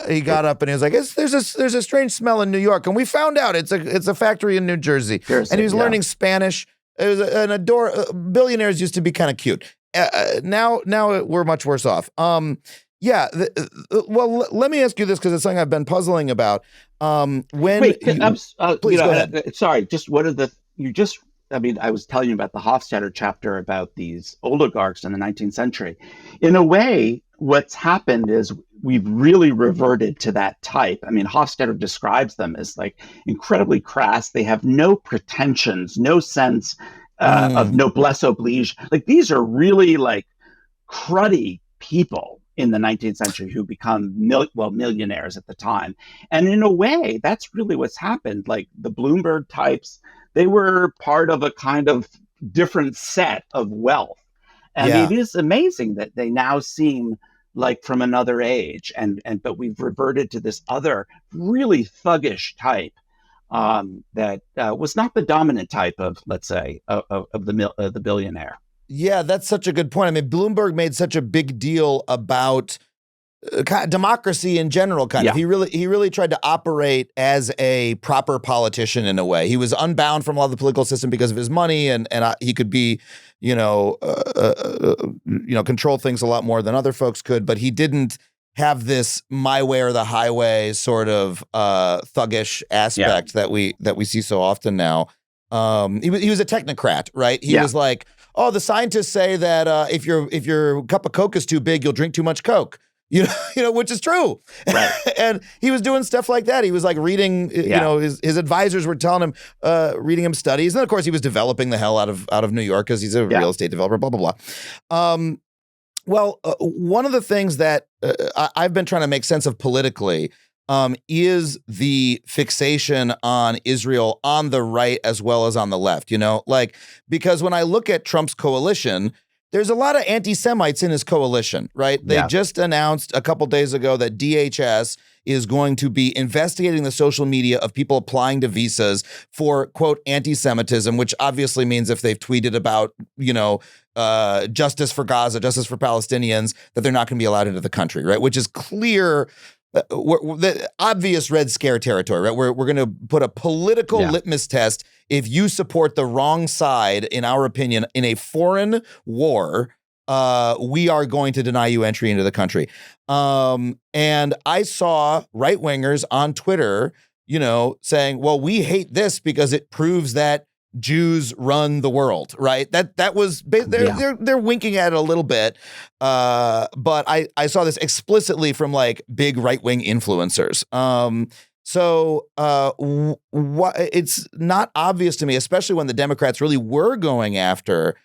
He got up and he was like, there's a strange smell in New York. And we found out it's a factory in New Jersey. And he was learning Spanish. It was billionaires used to be kind of cute. Now we're much worse off. Well, let me ask you this because it's something I've been puzzling about. Please go ahead. Sorry, I was telling you about the Hofstadter chapter about these oligarchs in the 19th century. In a way, what's happened is we've really reverted to that type. I mean, Hofstadter describes them as like incredibly crass. They have no pretensions, no sense of noblesse oblige. Like, these are really like cruddy people in the 19th century who become millionaires at the time. And in a way, that's really what's happened. Like the Bloomberg types, they were part of a kind of different set of wealth. And it is amazing that they now seem like from another age. But we've reverted to this other really thuggish type that was not the dominant type of, let's say, of the billionaire. Yeah, that's such a good point. I mean, Bloomberg made such a big deal about democracy in general. He really tried to operate as a proper politician in a way. He was unbound from a lot of the political system because of his money, and he could be, control things a lot more than other folks could. But he didn't have this my way or the highway sort of thuggish aspect that we see so often now. He was a technocrat, right? He was like, oh, the scientists say that if your cup of Coke is too big, you'll drink too much Coke. You know, which is true. Right. And he was doing stuff like that. He was like reading, his advisors were telling him, reading him studies. And of course he was developing the hell out of New York because he's a real estate developer, blah, blah, blah. One of the things that I've been trying to make sense of politically is the fixation on Israel on the right as well as on the left, because when I look at Trump's coalition, there's a lot of anti-Semites in his coalition, right? They just announced a couple days ago that DHS is going to be investigating the social media of people applying to visas for, quote, anti-Semitism, which obviously means if they've tweeted about, justice for Gaza, justice for Palestinians, that they're not going to be allowed into the country, right? Which is clear. The obvious Red Scare territory, right? We're going to put a political litmus test. If you support the wrong side, in our opinion, in a foreign war, we are going to deny you entry into the country. And I saw right-wingers on Twitter, saying, well, we hate this because it proves that Jews run the world, right? That was they're winking at it a little bit, but I saw this explicitly from like big right wing influencers. It's not obvious to me, especially when the Democrats really were going after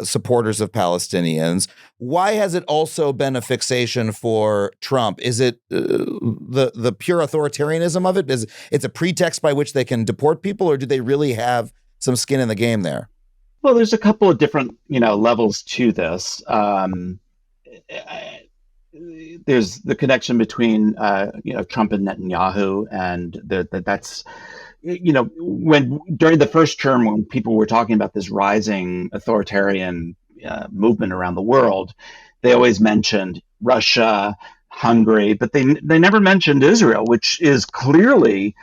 supporters of Palestinians. Why has it also been a fixation for Trump? Is it the pure authoritarianism of it? It's a pretext by which they can deport people, or do they really have some skin in the game there? Well, there's a couple of different, levels to this. There's the connection between, Trump and Netanyahu, and that's, when during the first term, when people were talking about this rising authoritarian movement around the world, they always mentioned Russia, Hungary, but they never mentioned Israel, which is clearly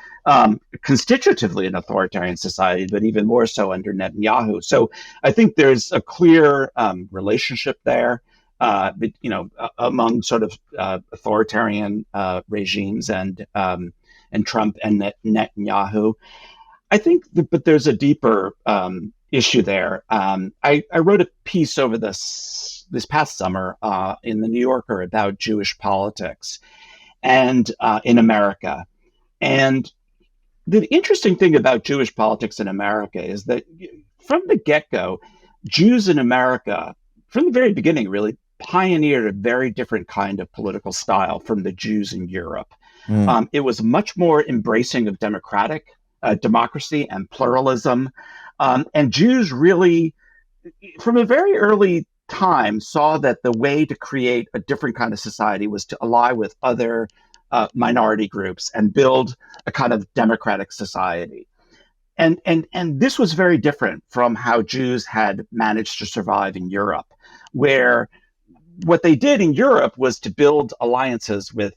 constitutively an authoritarian society, but even more so under Netanyahu. So I think there's a clear relationship there, among sort of authoritarian regimes and Trump and Netanyahu. I think, but there's a deeper issue there. I wrote a piece over this past summer in the New Yorker about Jewish politics and in America. And the interesting thing about Jewish politics in America is that from the get-go, Jews in America, from the very beginning, really pioneered a very different kind of political style from the Jews in Europe. It was much more embracing of democracy and pluralism. And Jews really, from a very early time saw that the way to create a different kind of society was to ally with other minority groups and build a kind of democratic society. And this was very different from how Jews had managed to survive in Europe, where what they did in Europe was to build alliances with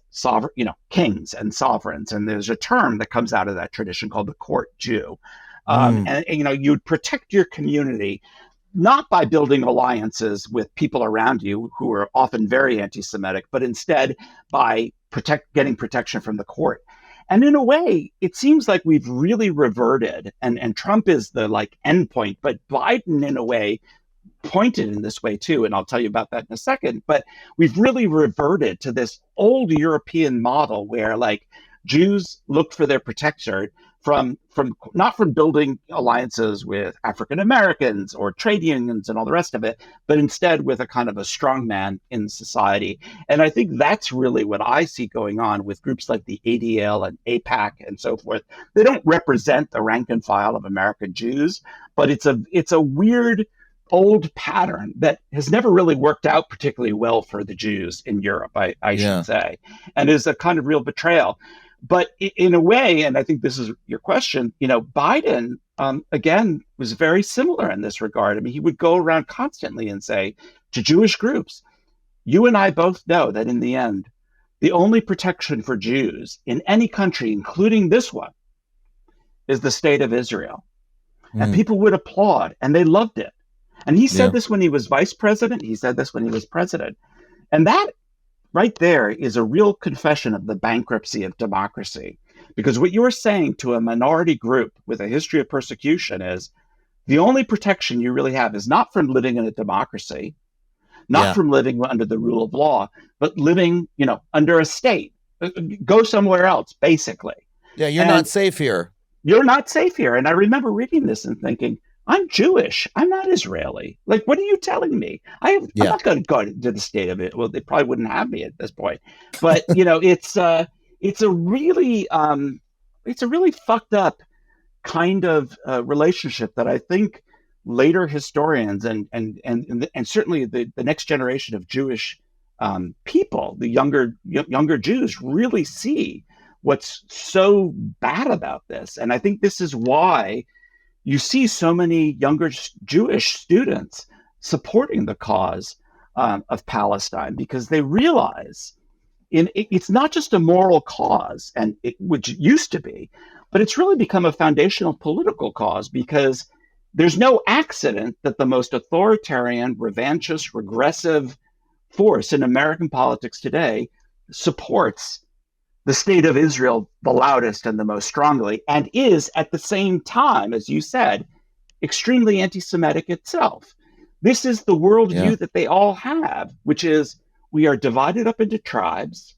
kings and sovereigns. And there's a term that comes out of that tradition called the court Jew. And you'd protect your community not by building alliances with people around you who are often very anti-Semitic, but instead by getting protection from the court. And in a way, it seems like we've really reverted, and Trump is the endpoint, but Biden in a way pointed in this way too, and I'll tell you about that in a second. But we've really reverted to this old European model where Jews looked for their protection from not from building alliances with African Americans or trade unions and all the rest of it, but instead with a kind of a strongman in society. And I think that's really what I see going on with groups like the ADL and AIPAC and so forth. They don't represent the rank and file of American Jews, but it's a weird old pattern that has never really worked out particularly well for the Jews in Europe, I should say, and is a kind of real betrayal. But in a way, and I think this is your question, Biden, again, was very similar in this regard. I mean, he would go around constantly and say to Jewish groups, you and I both know that in the end, the only protection for Jews in any country, including this one, is the state of Israel. And people would applaud, and they loved it. And he said this when he was vice president. He said this when he was president. And that right there is a real confession of the bankruptcy of democracy. Because what you are saying to a minority group with a history of persecution is the only protection you really have is not from living in a democracy, not from living under the rule of law, but living, under a state. Go somewhere else, basically. Yeah, you're not safe here. You're not safe here. And I remember reading this and thinking, I'm Jewish. I'm not Israeli. What are you telling me? I'm not going to go to the state of it. Well, they probably wouldn't have me at this point. But it's a really fucked up kind of relationship that I think later historians and certainly the next generation of Jewish people, the younger Jews, really see what's so bad about this. And I think this is why you see so many younger Jewish students supporting the cause of Palestine, because they realize it's not just a moral cause, which it used to be, but it's really become a foundational political cause, because there's no accident that the most authoritarian, revanchist, regressive force in American politics today supports the state of Israel the loudest and the most strongly, and is at the same time, as you said, extremely anti-Semitic itself. This is the worldview that they all have, which is we are divided up into tribes.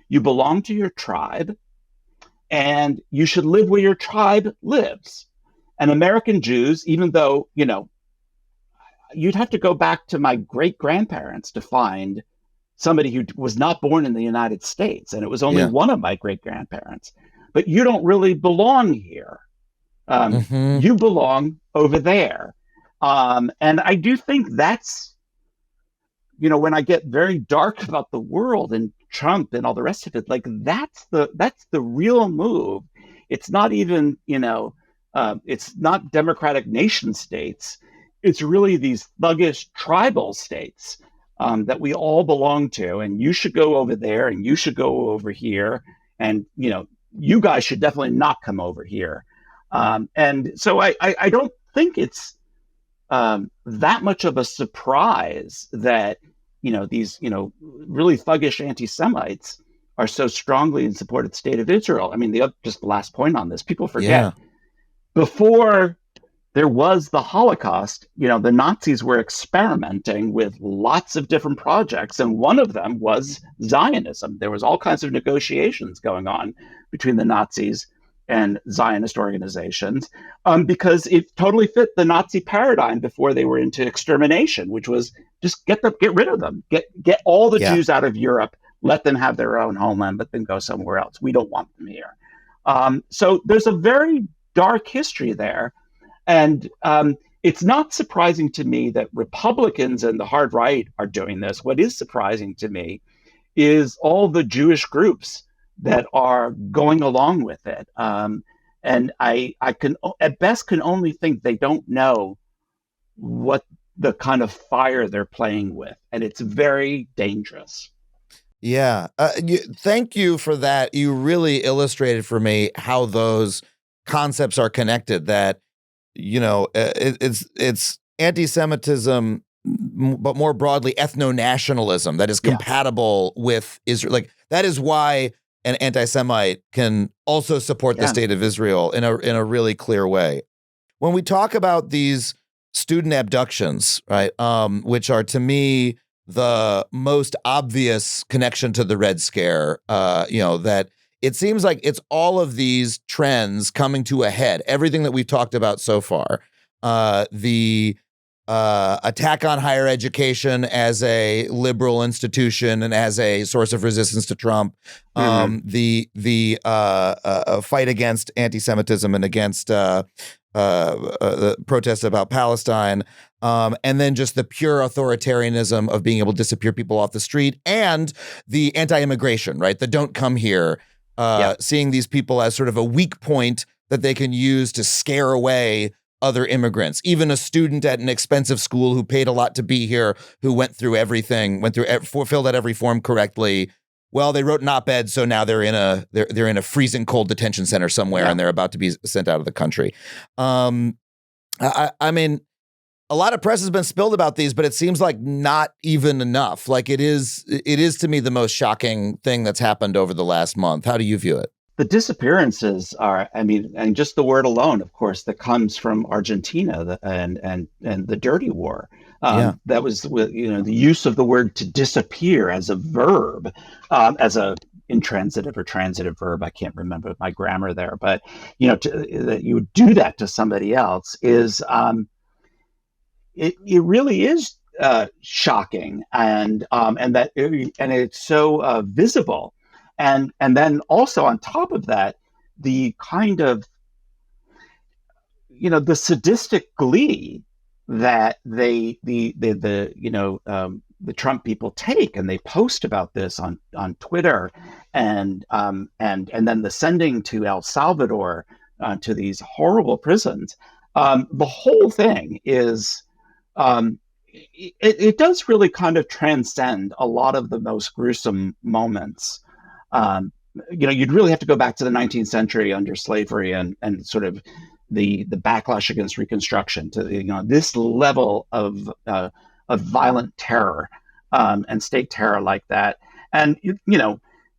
You belong to your tribe, and you should live where your tribe lives. And American Jews, even though, you'd have to go back to my great-grandparents to find somebody who was not born in the United States, and it was only one of my great-grandparents. But you don't really belong here. You belong over there. And I do think that's, when I get very dark about the world and Trump and all the rest of it, that's the real move. It's not even, it's not democratic nation states. It's really these thuggish tribal states that we all belong to, and you should go over there and you should go over here, and you guys should definitely not come over here. And so I don't think it's that much of a surprise that these really thuggish anti-Semites are so strongly in support of the state of Israel. I mean, just the last point on this, people forget before there was the Holocaust, the Nazis were experimenting with lots of different projects, and one of them was Zionism. There was all kinds of negotiations going on between the Nazis and Zionist organizations because it totally fit the Nazi paradigm before they were into extermination, which was just get rid of them, get all the Jews out of Europe, let them have their own homeland, but then go somewhere else. We don't want them here. So there's a very dark history there. And it's not surprising to me that Republicans and the hard right are doing this. What is surprising to me is all the Jewish groups that are going along with it. And I can, at best, can only think they don't know what the kind of fire they're playing with. And it's very dangerous. Yeah. Thank you for that. You really illustrated for me how those concepts are connected, that, it's anti-Semitism, but more broadly ethno-nationalism that is compatible with Israel. Like, that is why an anti-Semite can also support the state of Israel in a really clear way. When we talk about these student abductions, right, which are, to me, the most obvious connection to the Red Scare, that it seems like it's all of these trends coming to a head. Everything that we've talked about so far, the attack on higher education as a liberal institution and as a source of resistance to Trump, the fight against anti-Semitism and against the protests about Palestine, and then just the pure authoritarianism of being able to disappear people off the street, and the anti-immigration, right? The don't come here, seeing these people as sort of a weak point that they can use to scare away other immigrants. Even a student at an expensive school who paid a lot to be here, who went through everything, filled out every form correctly. Well, they wrote an op-ed, so now they're in a freezing cold detention center somewhere, and they're about to be sent out of the country. I mean, a lot of press has been spilled about these, but it seems like not even enough. Like, it is to me the most shocking thing that's happened over the last month. How do you view it? The disappearances are, and just the word alone, of course, that comes from Argentina and the dirty war. That was, the use of the word to disappear as a verb, as a intransitive or transitive verb. I can't remember my grammar there, but that you would do that to somebody else is, it really is shocking, and it's so visible. And then also on top of that, the kind of, the sadistic glee that the Trump people take, and they post about this on Twitter, and then the sending to El Salvador, to these horrible prisons. The whole thing is, it does really kind of transcend a lot of the most gruesome moments. You'd really have to go back to the 19th century under slavery and sort of the backlash against Reconstruction to this level of violent terror, and state terror like that. And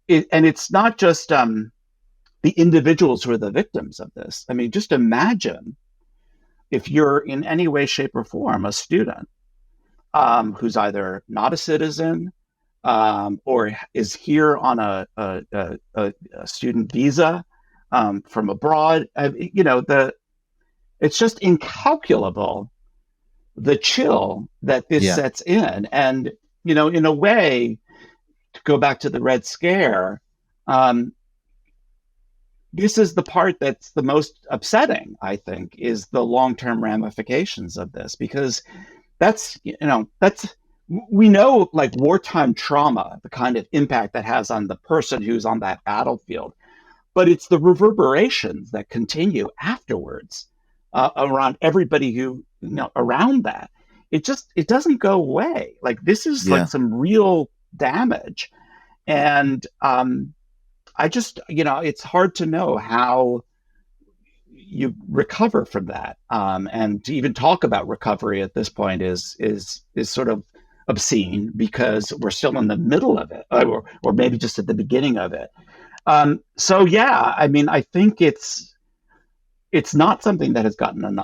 it's not just the individuals who are the victims of this. I mean, just imagine if you're in any way, shape, or form a student who's either not a citizen, or is here on a student visa from abroad. It's just incalculable, the chill that this sets in. And, in a way, to go back to the Red Scare, this is the part that's the most upsetting, I think, is the long-term ramifications of this, because we know, like, wartime trauma, the kind of impact that has on the person who's on that battlefield, but it's the reverberations that continue afterwards, around everybody who, around that. It doesn't go away. Like, this is like some real damage. And I just, it's hard to know how you recover from that. And to even talk about recovery at this point is sort of obscene, because we're still in the middle of it, or maybe just at the beginning of it. I think it's not something that has gotten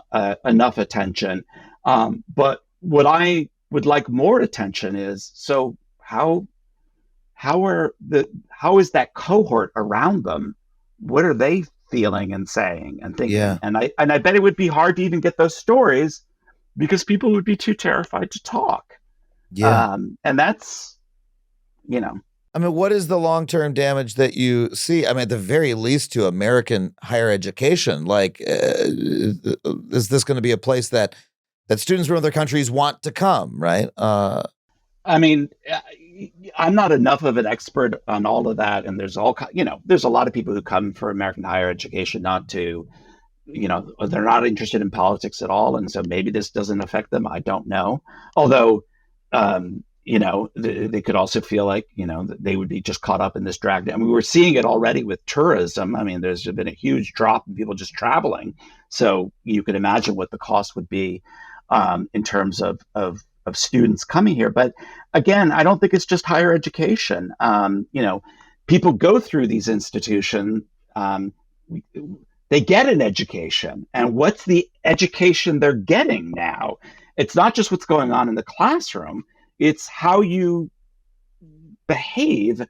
enough attention. But what I would like more attention is, so how is that cohort around them? What are they feeling and saying and thinking? Yeah. And I bet it would be hard to even get those stories, because people would be too terrified to talk. Yeah. And that's, I mean, what is the long-term damage that you see? I mean, at the very least, to American higher education. Like, is this going to be a place that that students from other countries want to come, right? I mean, I'm not enough of an expert on all of that. And there's there's a lot of people who come for American higher education not to, they're not interested in politics at all. And so maybe this doesn't affect them. I don't know. Although, they could also feel like, that they would be just caught up in this drag. And we were seeing it already with tourism. I mean, there's been a huge drop in people just traveling. So you can imagine what the cost would be in terms of students coming here. But again, I don't think it's just higher education. People go through these institutions, they get an education. And what's the education they're getting now? It's not just what's going on in the classroom, it's how you behave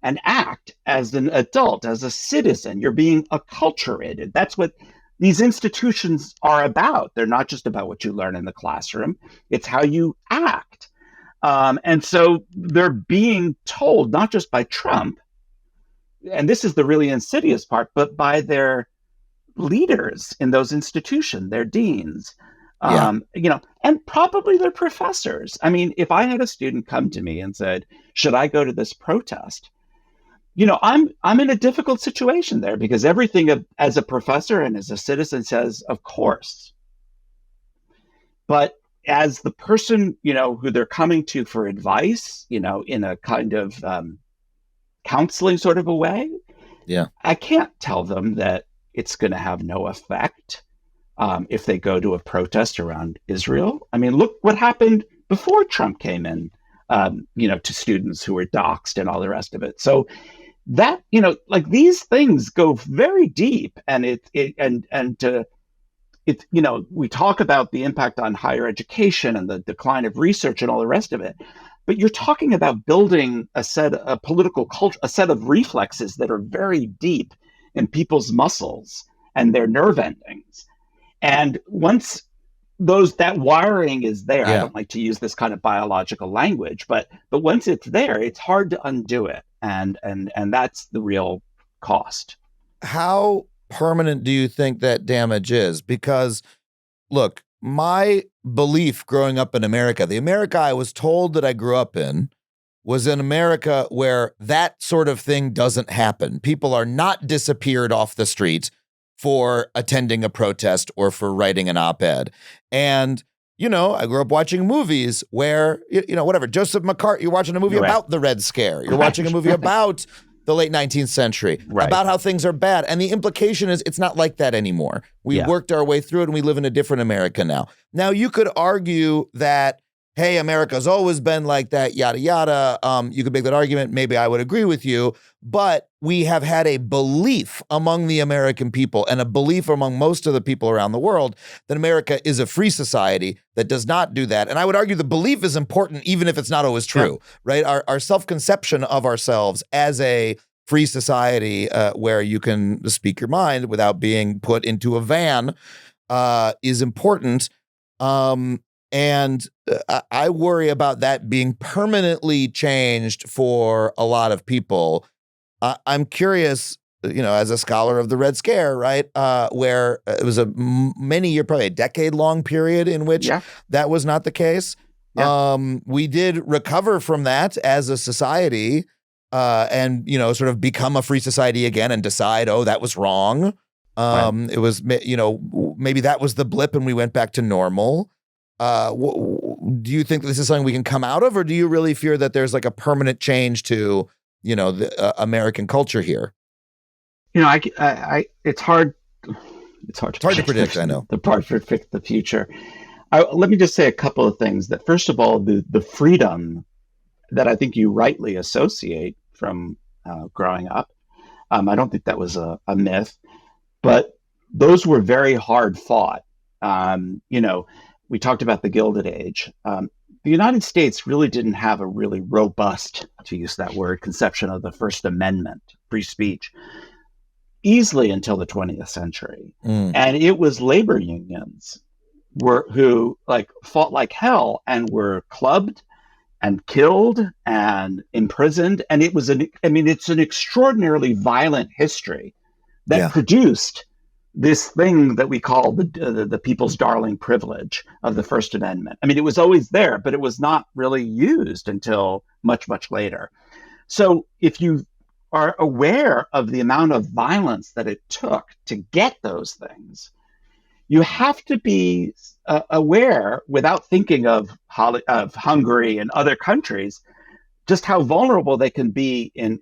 and act as an adult, as a citizen. You're being acculturated. That's what these institutions are about. They're not just about what you learn in the classroom. It's how you act. And so they're being told, not just by Trump, and this is the really insidious part, but by their leaders in those institutions, their deans, and probably their professors. I mean, if I had a student come to me and said, should I go to this protest? I'm in a difficult situation there because everything as a professor and as a citizen says, of course. But as the person, who they're coming to for advice, in a kind of counseling sort of a way, I can't tell them that it's going to have no effect if they go to a protest around Israel. I mean, look what happened before Trump came in, to students who were doxxed and all the rest of it. So that, these things go very deep, and we talk about the impact on higher education and the decline of research and all the rest of it, but you're talking about building a political culture, a set of reflexes that are very deep in people's muscles and their nerve endings. And once that wiring is there, I don't like to use this kind of biological language, but once it's there, it's hard to undo it. And that's the real cost. How permanent do you think that damage is? Because look, my belief growing up in America, the America I was told that I grew up in, was in America where that sort of thing doesn't happen. People are not disappeared off the street for attending a protest or for writing an op-ed. And, I grew up watching movies where, whatever, Joseph McCarthy, you're watching a movie about the Red Scare. You're watching a movie about the late 19th century, about how things are bad. And the implication is it's not like that anymore. We worked our way through it and we live in a different America now. Now, you could argue that, hey, America's always been like that, yada, yada. You could make that argument. Maybe I would agree with you. But we have had a belief among the American people and a belief among most of the people around the world that America is a free society that does not do that. And I would argue the belief is important, even if it's not always true, right? Our self-conception of ourselves as a free society where you can speak your mind without being put into a van is important. And I worry about that being permanently changed for a lot of people. I'm curious, as a scholar of the Red Scare, right, where it was a probably a decade-long period in which that was not the case. We did recover from that as a society and, sort of become a free society again and decide, oh, that was wrong. It was, maybe that was the blip and we went back to normal. Do you think this is something we can come out of, or do you really fear that there's like a permanent change to, the American culture here? It's hard to predict. I know. The part to predict the future. Let me just say a couple of things. That first of all, the freedom that I think you rightly associate from growing up, I don't think that was a myth, but those were very hard fought. We talked about the Gilded Age. The United States really didn't have a really robust, to use that word, conception of the First Amendment, free speech, easily until the 20th century. And it was labor unions who fought like hell and were clubbed and killed and imprisoned. And it's an extraordinarily violent history that produced this thing that we call the people's darling privilege of the First Amendment. I mean, it was always there, but it was not really used until much, much later. So if you are aware of the amount of violence that it took to get those things, you have to be aware, without thinking of Hungary and other countries, just how vulnerable they can be in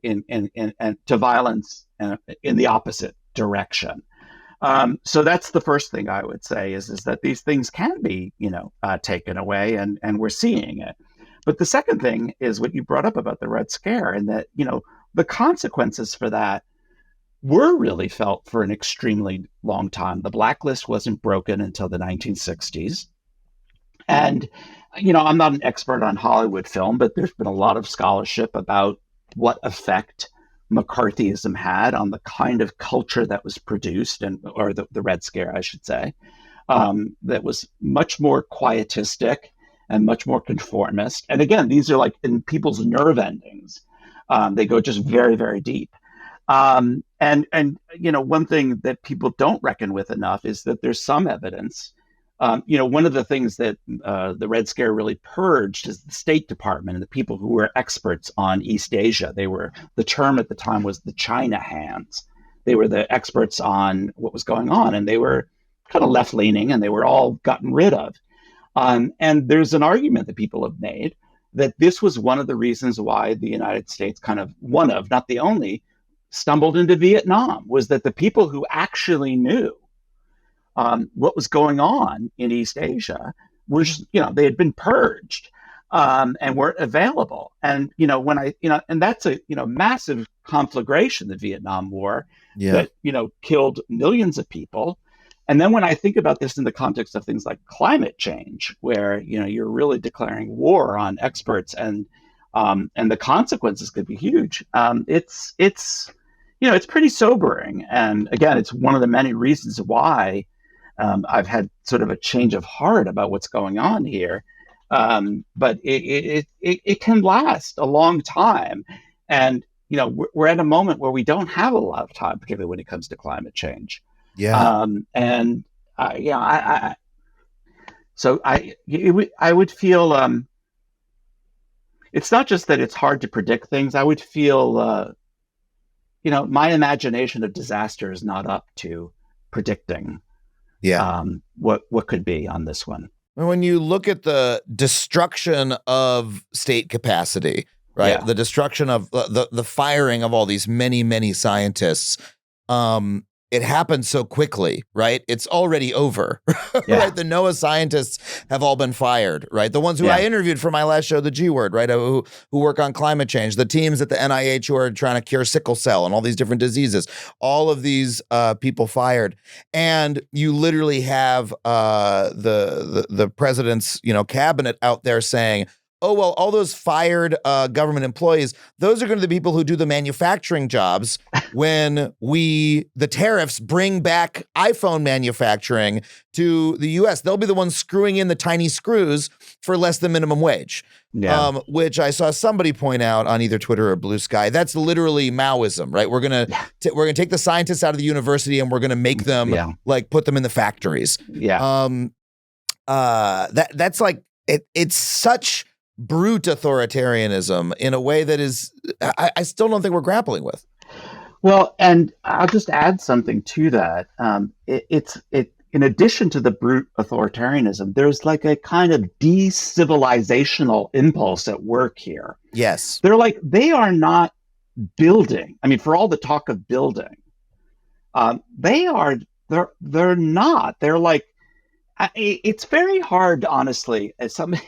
to violence in the opposite direction. So that's the first thing I would say is that these things can be, taken away, and we're seeing it. But the second thing is what you brought up about the Red Scare, and that, the consequences for that were really felt for an extremely long time. The blacklist wasn't broken until the 1960s. And, I'm not an expert on Hollywood film, but there's been a lot of scholarship about what effect McCarthyism had on the kind of culture that was produced, or the Red Scare, I should say, that was much more quietistic and much more conformist. And again, these are like in people's nerve endings. They go just very, very deep. And one thing that people don't reckon with enough is that there's some evidence. One of the things that the Red Scare really purged is the State Department and the people who were experts on East Asia. The term at the time was the China hands. They were the experts on what was going on, and they were kind of left-leaning, and they were all gotten rid of. And there's an argument that people have made that this was one of the reasons why the United States not the only, stumbled into Vietnam, was that the people who actually knew what was going on in East Asia were just, they had been purged and weren't available. And, and that's a, massive conflagration, the Vietnam War, that, killed millions of people. And then when I think about this in the context of things like climate change, where, you're really declaring war on experts and the consequences could be huge. It's pretty sobering. And again, it's one of the many reasons why I've had sort of a change of heart about what's going on here. But it can last a long time. And, we're at a moment where we don't have a lot of time, particularly when it comes to climate change. Yeah. I would feel, it's not just that it's hard to predict things. I would feel, my imagination of disaster is not up to predicting what could be on this one. When you look at the destruction of state capacity, right? Yeah. The destruction of the firing of all these many, many scientists, it happened so quickly, right? It's already over, right? The NOAA scientists have all been fired, right? The ones who I interviewed for my last show, the G Word, right? Who work on climate change, the teams at the NIH who are trying to cure sickle cell and all these different diseases, all of these people fired. And you literally have the president's, cabinet out there saying, oh, well, all those fired government employees, those are going to be the people who do the manufacturing jobs when the tariffs bring back iPhone manufacturing to the U.S. They'll be the ones screwing in the tiny screws for less than minimum wage, which I saw somebody point out on either Twitter or Blue Sky. That's literally Maoism, right? We're gonna take the scientists out of the university and we're gonna make them put them in the factories. That's like it's such brute authoritarianism in a way that is, I still don't think we're grappling with. Well, and I'll just add something to that. In addition to the brute authoritarianism, there's like a kind of decivilizational impulse at work here. Yes. They are not building. I mean, for all the talk of building, they're not. They're like, it's very hard, honestly, as somebody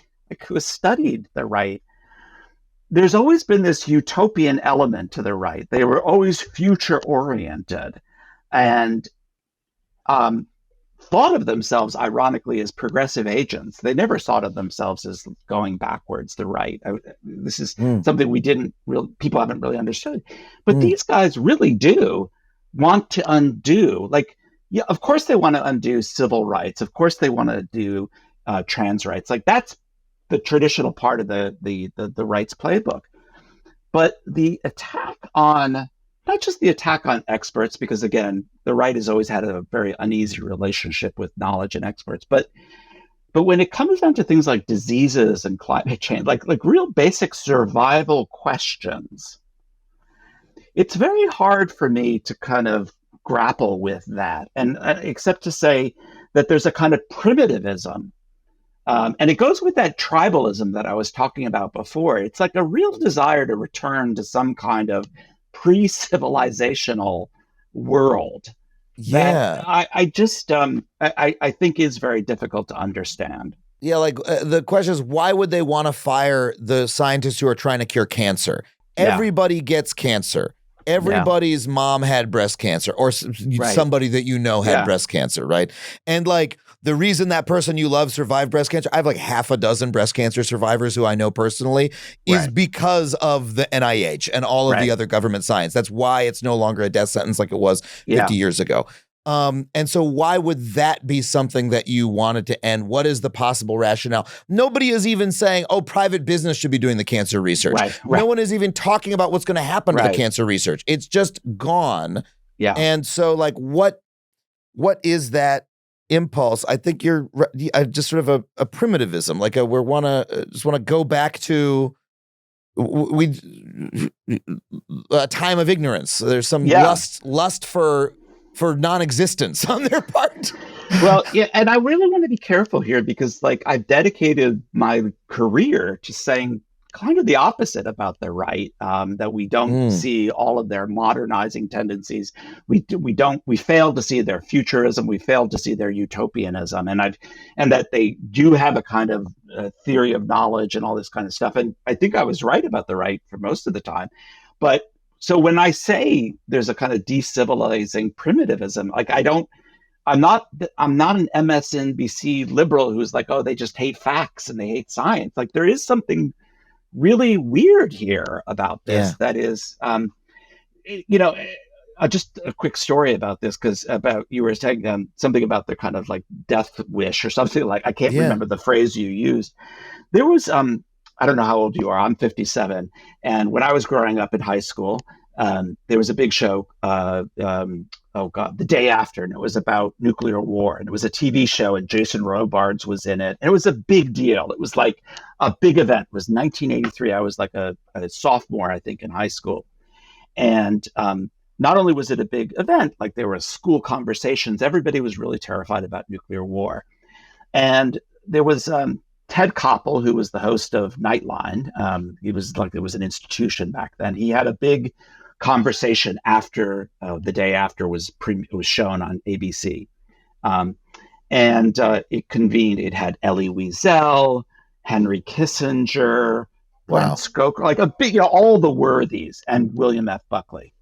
who has studied the right, there's always been this utopian element to the right. They were always future oriented and thought of themselves, ironically, as progressive agents. They never thought of themselves as going backwards, the right. This is something people haven't really understood. But these guys really do want to undo, of course they want to undo civil rights. Of course they want to do trans rights. That's the traditional part of the rights playbook. But the attack on, not just the attack on experts, because again, the right has always had a very uneasy relationship with knowledge and experts. But when it comes down to things like diseases and climate change, like real basic survival questions, it's very hard for me to kind of grapple with that, and except to say that there's a kind of primitivism. And it goes with that tribalism that I was talking about before. It's like a real desire to return to some kind of pre-civilizational world that I just I think is very difficult to understand. Yeah, like the question is, why would they want to fire the scientists who are trying to cure cancer? Everybody gets cancer. Everybody's mom had breast cancer, or somebody that you know had breast cancer, right? And like the reason that person you love survived breast cancer, I have like half a dozen breast cancer survivors who I know personally, is because of the NIH and all of the other government science. That's why it's no longer a death sentence like it was 50 years ago. And so why would that be something that you wanted to end? What is the possible rationale? Nobody is even saying, oh, private business should be doing the cancer research. No one is even talking about what's going to happen to the cancer research. It's just gone. And so like, what is that impulse? I think you're just sort of a primitivism, like we just want to go back to a time of ignorance. There's some lust for non-existence on their part. Well, yeah, and I really want to be careful here because like I've dedicated my career to saying kind of the opposite about the right, that we don't see all of their modernizing tendencies. We fail to see their futurism. We fail to see their utopianism, and that they do have a kind of theory of knowledge and all this kind of stuff. And I think I was right about the right for most of the time, but so when I say there's a kind of decivilizing primitivism, like I'm not an MSNBC liberal who's like, oh, they just hate facts and they hate science. Like there is something really weird here about this. That is, just a quick story about this, because about you were saying something about the kind of like death wish or something like, I can't remember the phrase you used. There was, I don't know how old you are. I'm 57. And when I was growing up in high school, there was a big show, The Day After, and it was about nuclear war. And it was a TV show, and Jason Robards was in it. And it was a big deal. It was like a big event. It was 1983. I was like a sophomore, I think, in high school. And not only was it a big event, like there were school conversations. Everybody was really terrified about nuclear war. And there was Ted Koppel, who was the host of Nightline. He was like, it was an institution back then. He had a big conversation after The Day After was shown on ABC. And it convened, it had Elie Wiesel, Henry Kissinger, Brent Stoker, like a big, all the worthies, and William F. Buckley.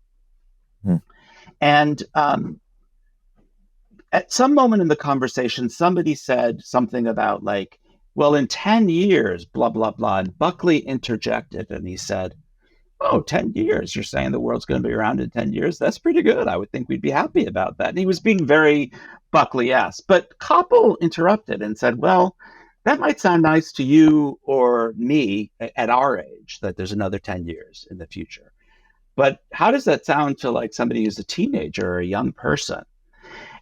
And at some moment in the conversation, somebody said something about like, well, in 10 years, blah, blah, blah. And Buckley interjected and he said, oh, 10 years, you're saying the world's going to be around in 10 years? That's pretty good. I would think we'd be happy about that. And he was being very Buckley-esque. But Koppel interrupted and said, well, that might sound nice to you or me at our age, that there's another 10 years in the future. But how does that sound to like somebody who's a teenager or a young person?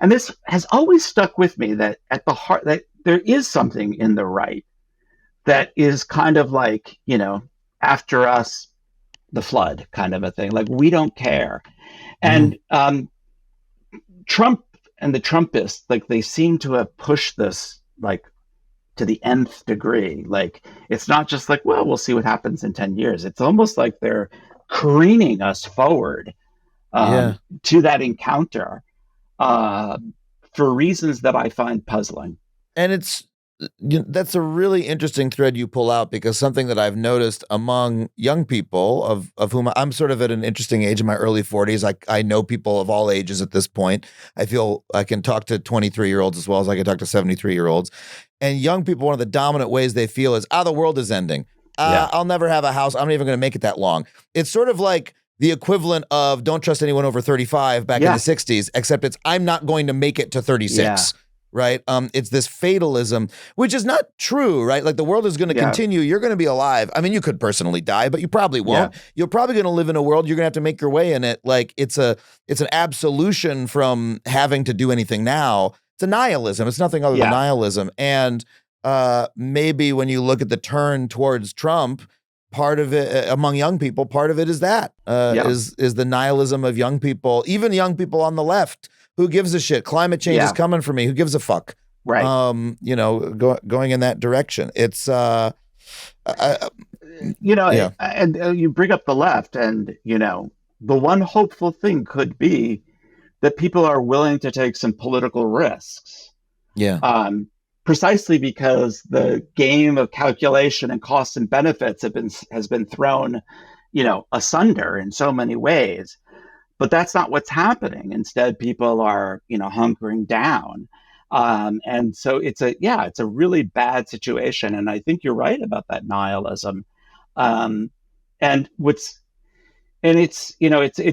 And this has always stuck with me, that at the heart, that there is something in the right that is kind of like, after us, the flood kind of a thing. Like, we don't care. And Trump and the Trumpists, like, they seem to have pushed this like to the nth degree. Like, it's not just like, well, we'll see what happens in 10 years. It's almost like they're careening us forward to that encounter for reasons that I find puzzling. And that's a really interesting thread you pull out, because something that I've noticed among young people of whom I'm sort of at an interesting age in my early 40s. I know people of all ages at this point. I feel I can talk to 23-year-olds as well as I can talk to 73-year-olds. And young people, one of the dominant ways they feel is, the world is ending. I'll never have a house. I'm not even going to make it that long. It's sort of like the equivalent of don't trust anyone over 35 back in the 60s, except it's I'm not going to make it to 36. right? It's this fatalism, which is not true, right? Like the world is going to continue. You're going to be alive. I mean, you could personally die, but you probably won't. You're probably going to live in a world. You're going to have to make your way in it. Like it's an absolution from having to do anything now. It's a nihilism. It's nothing other than nihilism. And maybe when you look at the turn towards Trump, part of it among young people, part of it is that is the nihilism of young people, even young people on the left. Who gives a shit? Climate change is coming for me. Who gives a fuck? Right. Going in that direction. It's and you bring up the left, and the one hopeful thing could be that people are willing to take some political risks. Yeah. Precisely because the game of calculation and costs and benefits has been thrown, asunder in so many ways. But that's not what's happening. Instead, people are, hunkering down. And so it's a really bad situation. And I think you're right about that nihilism. And it's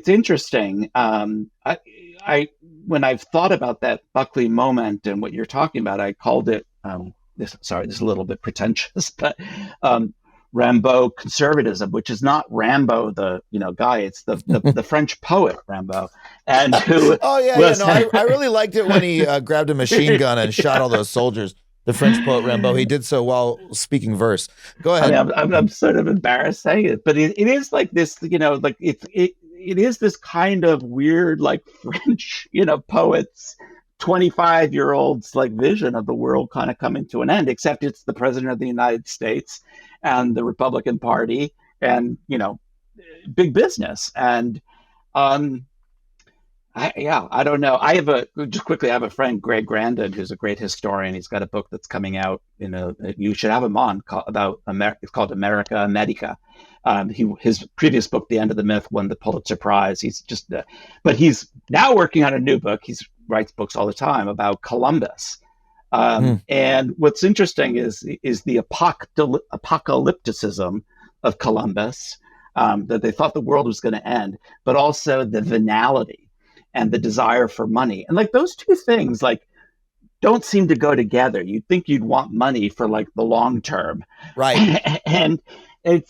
interesting. When I've thought about that Buckley moment and what you're talking about, I called it, this is a little bit pretentious, but Rimbaud conservatism, which is not Rambo, the guy. It's the French poet Rimbaud, and who. I really liked it when he grabbed a machine gun and shot all those soldiers. The French poet Rimbaud. He did so while speaking verse. Go ahead. I'm sort of embarrassed saying it, but it is like this. It is this kind of weird, like French, poets. 25-year-olds like vision of the world kind of coming to an end, except it's the president of the United States and the Republican Party and, big business. And I don't know. I have a friend, Greg Grandin, who's a great historian. He's got a book that's coming out you should have him on about America. It's called America Medica. His previous book, The End of the Myth, won the Pulitzer Prize. But he's now working on a new book. He writes books all the time about Columbus. And what's interesting is the apocalypticism of Columbus, that they thought the world was going to end, but also the venality and the desire for money. And like those two things, like, don't seem to go together. You'd think you'd want money for like the long term. Right. and I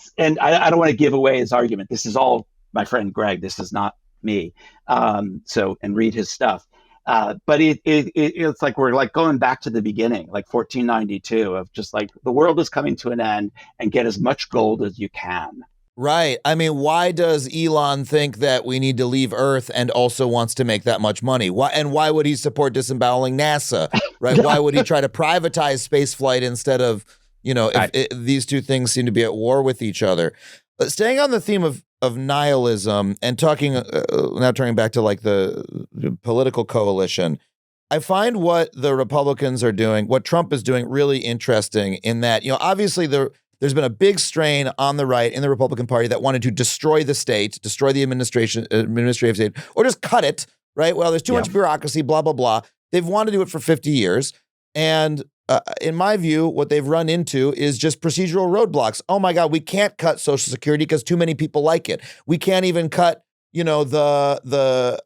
don't want to give away his argument. This is all my friend Greg. This is not me. And read his stuff. But it's like we're like going back to the beginning, like 1492, of just like the world is coming to an end and get as much gold as you can. Right. I mean, why does Elon think that we need to leave Earth and also wants to make that much money? Why would he support disemboweling NASA? Right. Why would he try to privatize space flight instead of, these two things seem to be at war with each other. Staying on the theme of nihilism and talking, now turning back to like the political coalition, I find what the Republicans are doing, what Trump is doing, really interesting in that, obviously there's been a big strain on the right in the Republican Party that wanted to destroy the state, destroy the administrative state, or just cut it, right? Well, there's too much bureaucracy, blah, blah, blah. They've wanted to do it for 50 years. And in my view, what they've run into is just procedural roadblocks. Oh my God, we can't cut Social Security because too many people like it. We can't even cut, the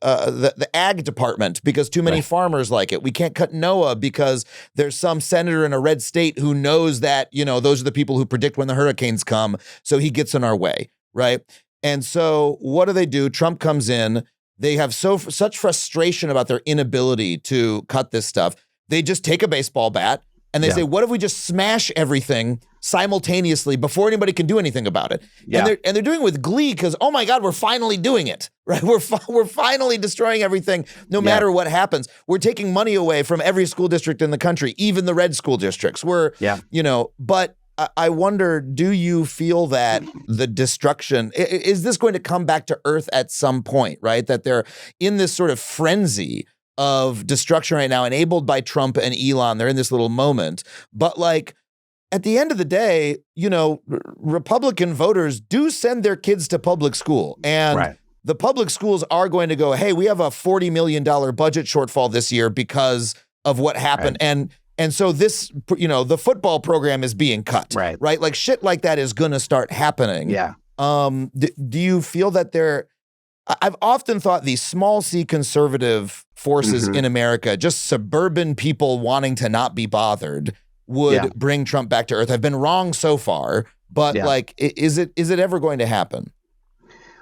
ag department because too many farmers like it. We can't cut NOAA because there's some senator in a red state who knows that, those are the people who predict when the hurricanes come. So he gets in our way, right? And so what do? Trump comes in. They have such frustration about their inability to cut this stuff. They just take a baseball bat and they say, what if we just smash everything simultaneously before anybody can do anything about it? And they're doing it with glee because, oh my God, we're finally doing it, right? We're finally destroying everything no matter what happens. We're taking money away from every school district in the country, even the red school districts. But I wonder, do you feel that the destruction, is this going to come back to earth at some point, right? That they're in this sort of frenzy of destruction right now, enabled by Trump and Elon. They're in this little moment. But like, at the end of the day, Republican voters do send their kids to public school. And the public schools are going to go, hey, we have a $40 million budget shortfall this year because of what happened. And so this, the football program is being cut. Right. Like shit like that is going to start happening. Yeah. Do you feel that I've often thought these small c conservative forces in America, just suburban people wanting to not be bothered, would bring Trump back to earth. I've been wrong so far, but like, is it ever going to happen?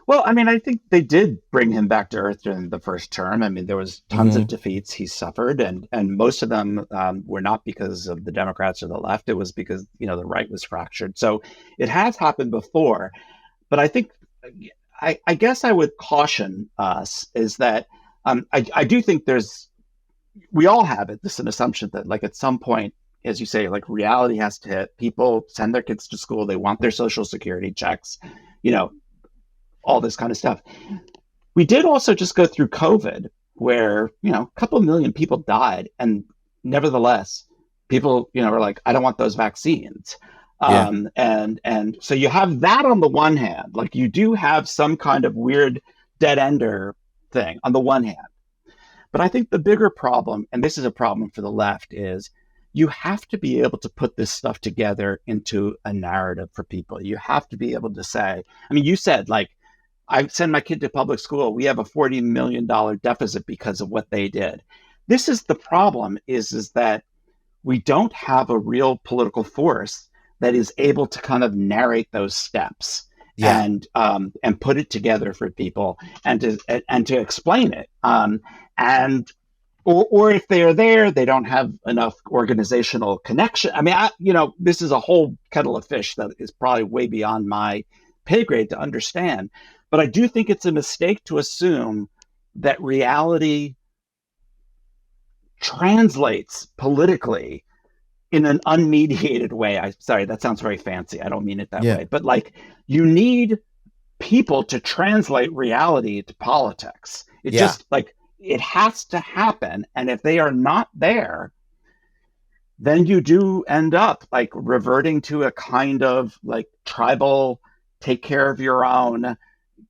Well, I mean, I think they did bring him back to earth during the first term. I mean, there was tons of defeats he suffered, and most of them were not because of the Democrats or the left. It was because, you know, the right was fractured. So it has happened before. But I think, I guess I would caution us is that I do think we all have it. This is an assumption that, like, at some point, as you say, like, reality has to hit. People send their kids to school. They want their Social Security checks, you know, all this kind of stuff. We did also just go through COVID, where, you know, a couple million people died, and nevertheless, people, you know, are like, I don't want those vaccines. And so you have that on the one hand, like, you do have some kind of weird dead ender thing on the one hand. But I think the bigger problem, and this is a problem for the left, is you have to be able to put this stuff together into a narrative for people. You have to be able to say, I mean, you said, like, I send my kid to public school. We have a $40 million deficit because of what they did. This is the problem, is that we don't have a real political force that is able to kind of narrate those steps and put it together for people and to explain it. Or if they are there, they don't have enough organizational connection. I mean, you know, this is a whole kettle of fish that is probably way beyond my pay grade to understand. But I do think it's a mistake to assume that reality translates politically in an unmediated way. Sorry, that sounds very fancy. I don't mean it that way. But, like, you need people to translate reality to politics. It just, like, it has to happen. And if they are not there, then you do end up, like, reverting to a kind of, like, tribal, take care of your own,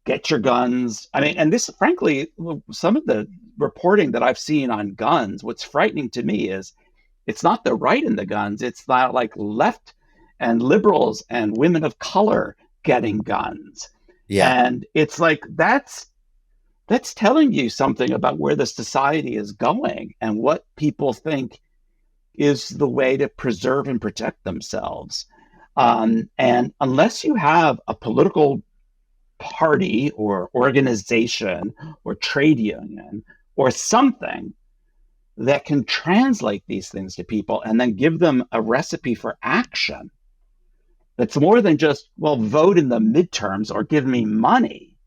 get your guns. I mean, and this, frankly, some of the reporting that I've seen on guns, what's frightening to me is it's not the right in the guns. It's not, like, left and liberals and women of color getting guns. And it's like, that's telling you something about where the society is going and what people think is the way to preserve and protect themselves. And unless you have a political party or organization or trade union or something that can translate these things to people and then give them a recipe for action that's more than just, well, vote in the midterms or give me money.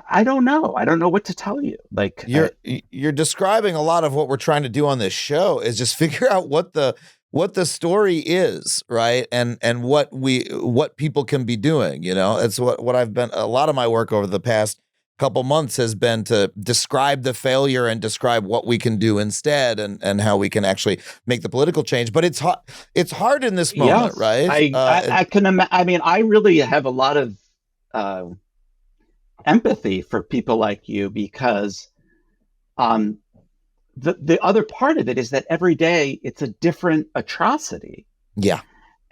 I don't know. I don't know what to tell you. Like, you're describing a lot of what we're trying to do on this show is just figure out what the story is, right? And what people can be doing, you know. It's what I've been, a lot of my work over the past couple months has been to describe the failure and describe what we can do instead and how we can actually make the political change. But it's hard in this moment, right? I can imagine. I mean, I really have a lot of empathy for people like you, because the other part of it is that every day it's a different atrocity.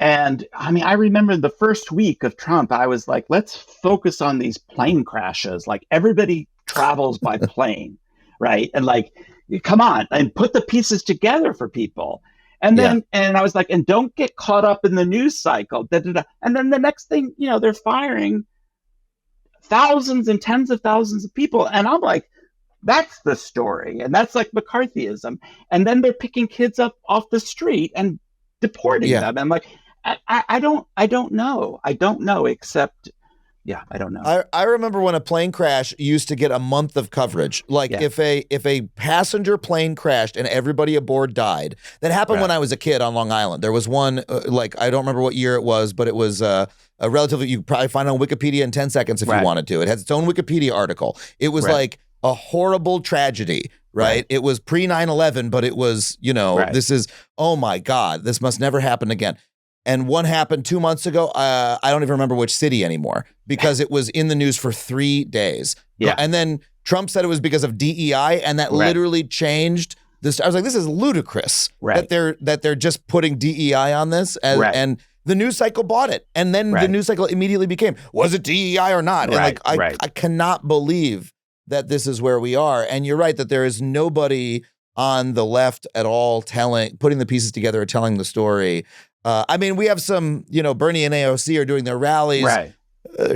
And I mean, I remember the first week of Trump, I was like, let's focus on these plane crashes. Like, everybody travels by plane, right? And, like, come on, and put the pieces together for people. And then, and I was like, and don't get caught up in the news cycle. And then the next thing, you know, they're firing thousands and tens of thousands of people. And I'm like, that's the story. And that's like McCarthyism. And then they're picking kids up off the street and deporting them. And, like, I don't know. I don't know, except, I don't know. I remember when a plane crash used to get a month of coverage. Like, if a passenger plane crashed and everybody aboard died, that happened when I was a kid on Long Island. There was one, like, I don't remember what year it was, but it was a relatively, you could probably find it on Wikipedia in 10 seconds if you wanted to. It has its own Wikipedia article. It was like a horrible tragedy, right? It was pre 9/11, but it was, you know, this is, oh my God, this must never happen again. And one happened 2 months ago. I don't even remember which city anymore because it was in the news for 3 days. And then Trump said it was because of DEI, and that literally changed this. I was like, this is ludicrous that they're just putting DEI on this. And the news cycle bought it. And then the news cycle immediately became, was it DEI or not? And I cannot believe that this is where we are. And you're right that there is nobody on the left at all putting the pieces together or telling the story. I mean, we have some, Bernie and AOC are doing their rallies,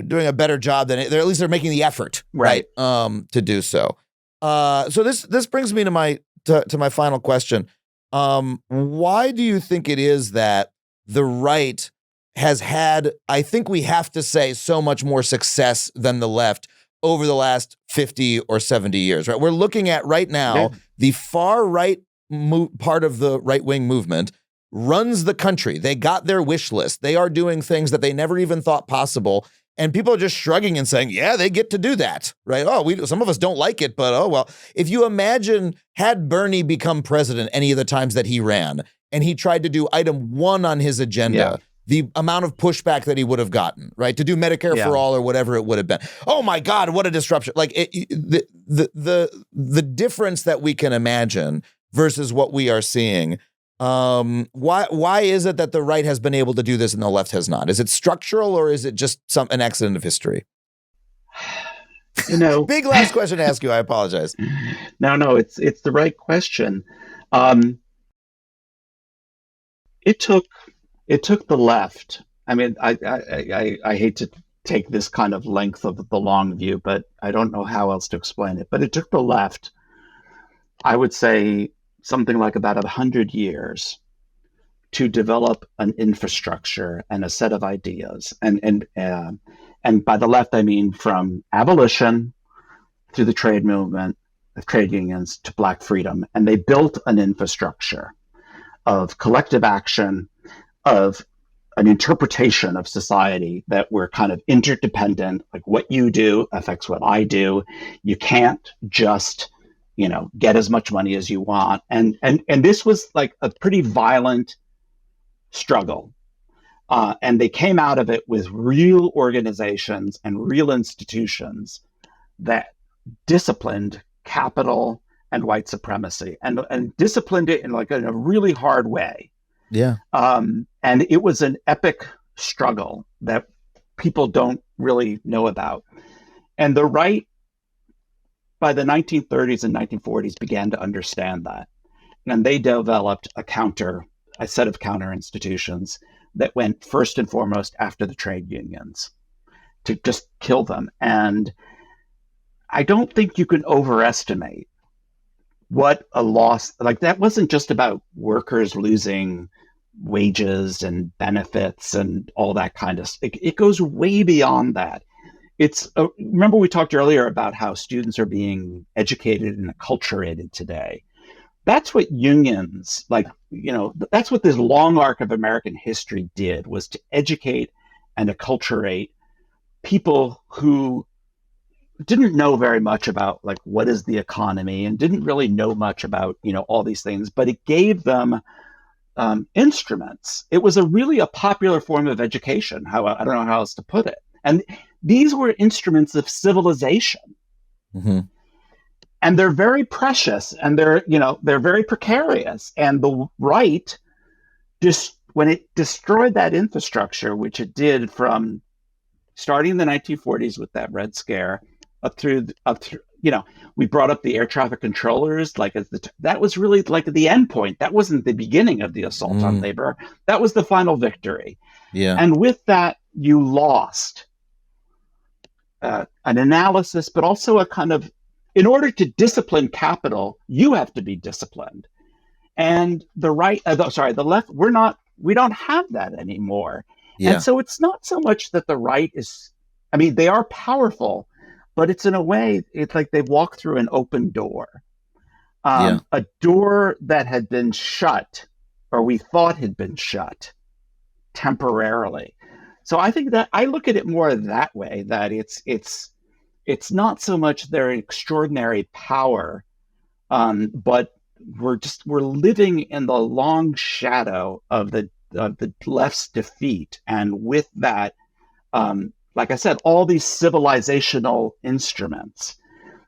doing a better job than at least they're making the effort, to do so. So this brings me to my final question. Why do you think it is that the right has had, I think we have to say, so much more success than the left over the last 50 or 70 years, right? We're looking at right now, the far right part of the right-wing movement runs the country. They got their wish list. They are doing things that they never even thought possible. And people are just shrugging and saying, yeah, they get to do that, right? Some of us don't like it, but oh, well. If you imagine, had Bernie become president any of the times that he ran, and he tried to do item 1 on his agenda, the amount of pushback that he would have gotten, right? To do Medicare for all or whatever it would have been. Oh my God, what a disruption. Like the difference that we can imagine versus what we are seeing. Why is it that the right has been able to do this and the left has not? Is it structural or is it just an accident of history? Big last question to ask you. I apologize. No, it's the right question. It took the left. I mean, I hate to take this kind of length of the long view, but I don't know how else to explain it. But it took the left, I would say, something like about 100 years to develop an infrastructure and a set of ideas. And by the left, I mean from abolition through the trade movement, of trade unions to Black freedom. And they built an infrastructure of collective action, of an interpretation of society that we're kind of interdependent, like what you do affects what I do. You can't just get as much money as you want. And this was like a pretty violent struggle. And they came out of it with real organizations and real institutions that disciplined capital and white supremacy and disciplined it in a really hard way. Yeah. And it was an epic struggle that people don't really know about. And the right, by the 1930s and 1940s, began to understand that. And they developed a set of counter institutions that went first and foremost after the trade unions to just kill them. And I don't think you can overestimate what a loss, that wasn't just about workers losing wages and benefits and all that kind of stuff. It goes way beyond that. Remember we talked earlier about how students are being educated and acculturated today. That's what unions, that's what this long arc of American history did, was to educate and acculturate people who didn't know very much about what is the economy and didn't really know much about, all these things, but it gave them instruments. It was really a popular form of education. I don't know how else to put it. And these were instruments of civilization. Mm-hmm. And they're very precious and they're very precarious. And the right, just when it destroyed that infrastructure, which it did from starting in the 1940s with that Red Scare up through, we brought up the air traffic controllers, that was really the end point. That wasn't the beginning of the assault on labor. That was the final victory. Yeah. And with that, you lost an analysis, but also a kind of, in order to discipline capital, you have to be disciplined. And the left, we don't have that anymore. Yeah. And so it's not so much that the right they are powerful, but it's in a way, it's like they walk through an open door. A door that had been shut, or we thought had been shut temporarily. So I think that I look at it more that way, that it's not so much their extraordinary power, but we're living in the long shadow of the left's defeat. And with that, like I said, all these civilizational instruments.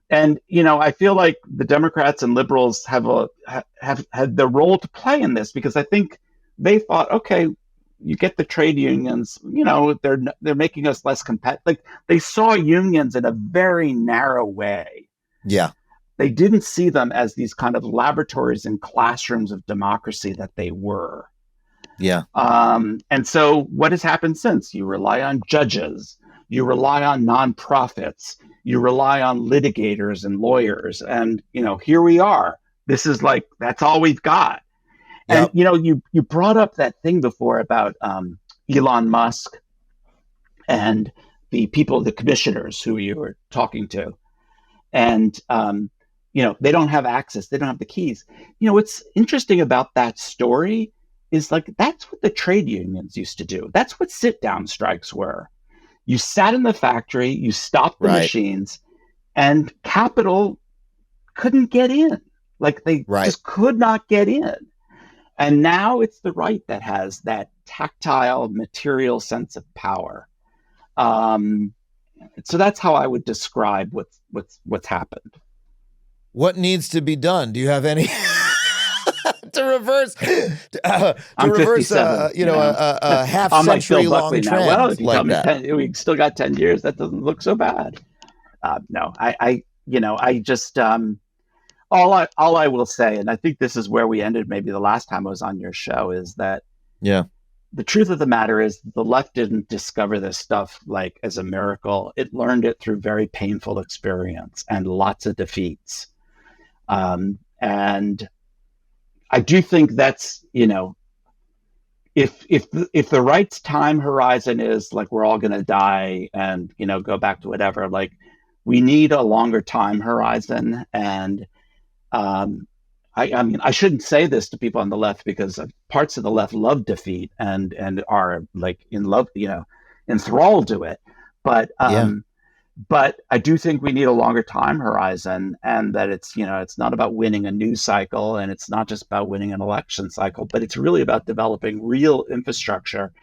And, I feel like the Democrats and liberals have had the role to play in this, because I think they thought, okay, you get the trade unions, they're making us less competitive. Like, they saw unions in a very narrow way. Yeah. They didn't see them as these kind of laboratories and classrooms of democracy that they were. Yeah. And so what has happened since? You rely on judges, you rely on nonprofits, you rely on litigators and lawyers. And, here we are. This is like, that's all we've got. Yep. And, you brought up that thing before about Elon Musk and the people, the commissioners who you were talking to. And, they don't have access. They don't have the keys. What's interesting about that story is, like, that's what the trade unions used to do. That's what sit-down strikes were. You sat in the factory, you stopped the machines, and capital couldn't get in. Like, they just could not get in. And now it's the right that has that tactile, material sense of power. So that's how I would describe what's happened. What needs to be done? Do you have any to reverse a half century long trend? Well, if you like tell me that. we still got 10 years, that doesn't look so bad. No, I just all I will say, and I think this is where we ended maybe the last time I was on your show, is that the truth of the matter is the left didn't discover this stuff like as a miracle. It learned it through very painful experience and lots of defeats. And I do think that's, if the right's time horizon is like we're all going to die and, go back to whatever, like, we need a longer time horizon. And I mean, I shouldn't say this to people on the left, because parts of the left love defeat and are like in love, enthralled to it. But I do think we need a longer time horizon, and that it's not about winning a news cycle, and it's not just about winning an election cycle, but it's really about developing real infrastructure.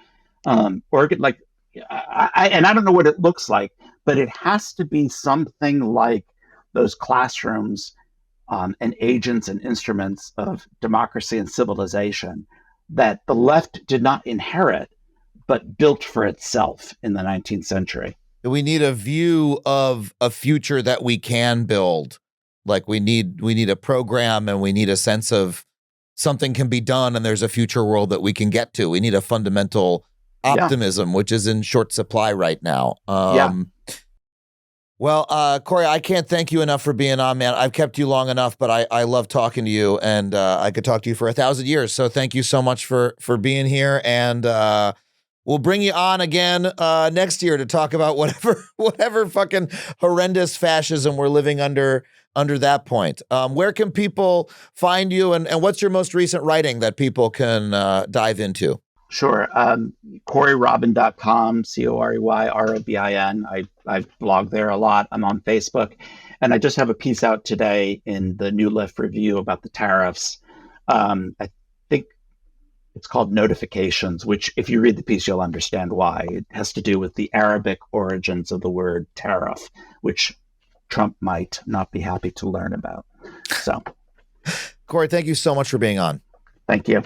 And I don't know what it looks like, but it has to be something like those classrooms and agents and instruments of democracy and civilization that the left did not inherit, but built for itself in the 19th century. We need a view of a future that we can build. Like, we need a program, and we need a sense of something can be done, and there's a future world that we can get to. We need a fundamental optimism, which is in short supply right now. Well, Corey, I can't thank you enough for being on, man. I've kept you long enough, but I love talking to you, and I could talk to you for 1,000 years. So thank you so much for being here, and we'll bring you on again next year to talk about whatever fucking horrendous fascism we're living under that point. Where can people find you, and what's your most recent writing that people can dive into? Sure. CoreyRobin.com, CoreyRobin. I blog there a lot. I'm on Facebook. And I just have a piece out today in the New Left Review about the tariffs. I think it's called Notifications, which, if you read the piece, you'll understand why. It has to do with the Arabic origins of the word tariff, which Trump might not be happy to learn about. So, Corey, thank you so much for being on. Thank you.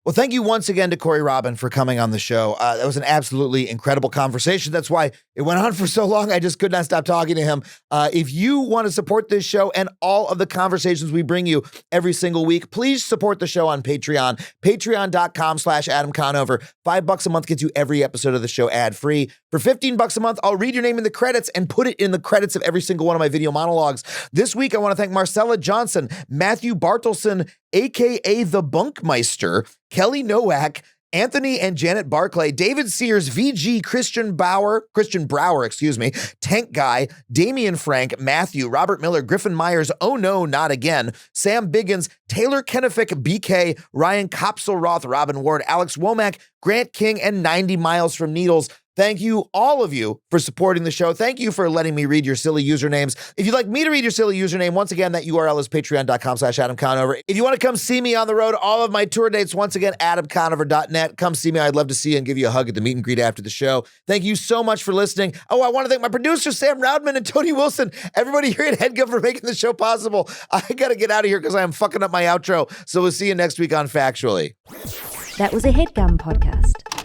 Well, thank you once again to Corey Robin for coming on the show. That was an absolutely incredible conversation. That's why it went on for so long. I just could not stop talking to him. If you want to support this show and all of the conversations we bring you every single week, please support the show on Patreon, patreon.com/Adam Conover. $5 a month gets you every episode of the show ad-free. For $15 a month, I'll read your name in the credits and put it in the credits of every single one of my video monologues. This week, I want to thank Marcella Johnson, Matthew Bartelson, AKA the Bunkmeister, Kelly Nowak, Anthony and Janet Barclay, David Sears, VG, Christian Brower, Tank Guy, Damian Frank, Matthew, Robert Miller, Griffin Myers, Oh No, Not Again, Sam Biggins, Taylor Kennefic, BK, Ryan Kopselroth, Robin Ward, Alex Womack, Grant King, and 90 Miles from Needles. Thank you, all of you, for supporting the show. Thank you for letting me read your silly usernames. If you'd like me to read your silly username, once again, that URL is patreon.com/Adam Conover. If you want to come see me on the road, all of my tour dates, once again, adamconover.net. Come see me. I'd love to see you and give you a hug at the meet and greet after the show. Thank you so much for listening. Oh, I want to thank my producers, Sam Roudman and Tony Wilson. Everybody here at HeadGum for making the show possible. I got to get out of here because I am fucking up my outro. So we'll see you next week on Factually. That was a HeadGum podcast.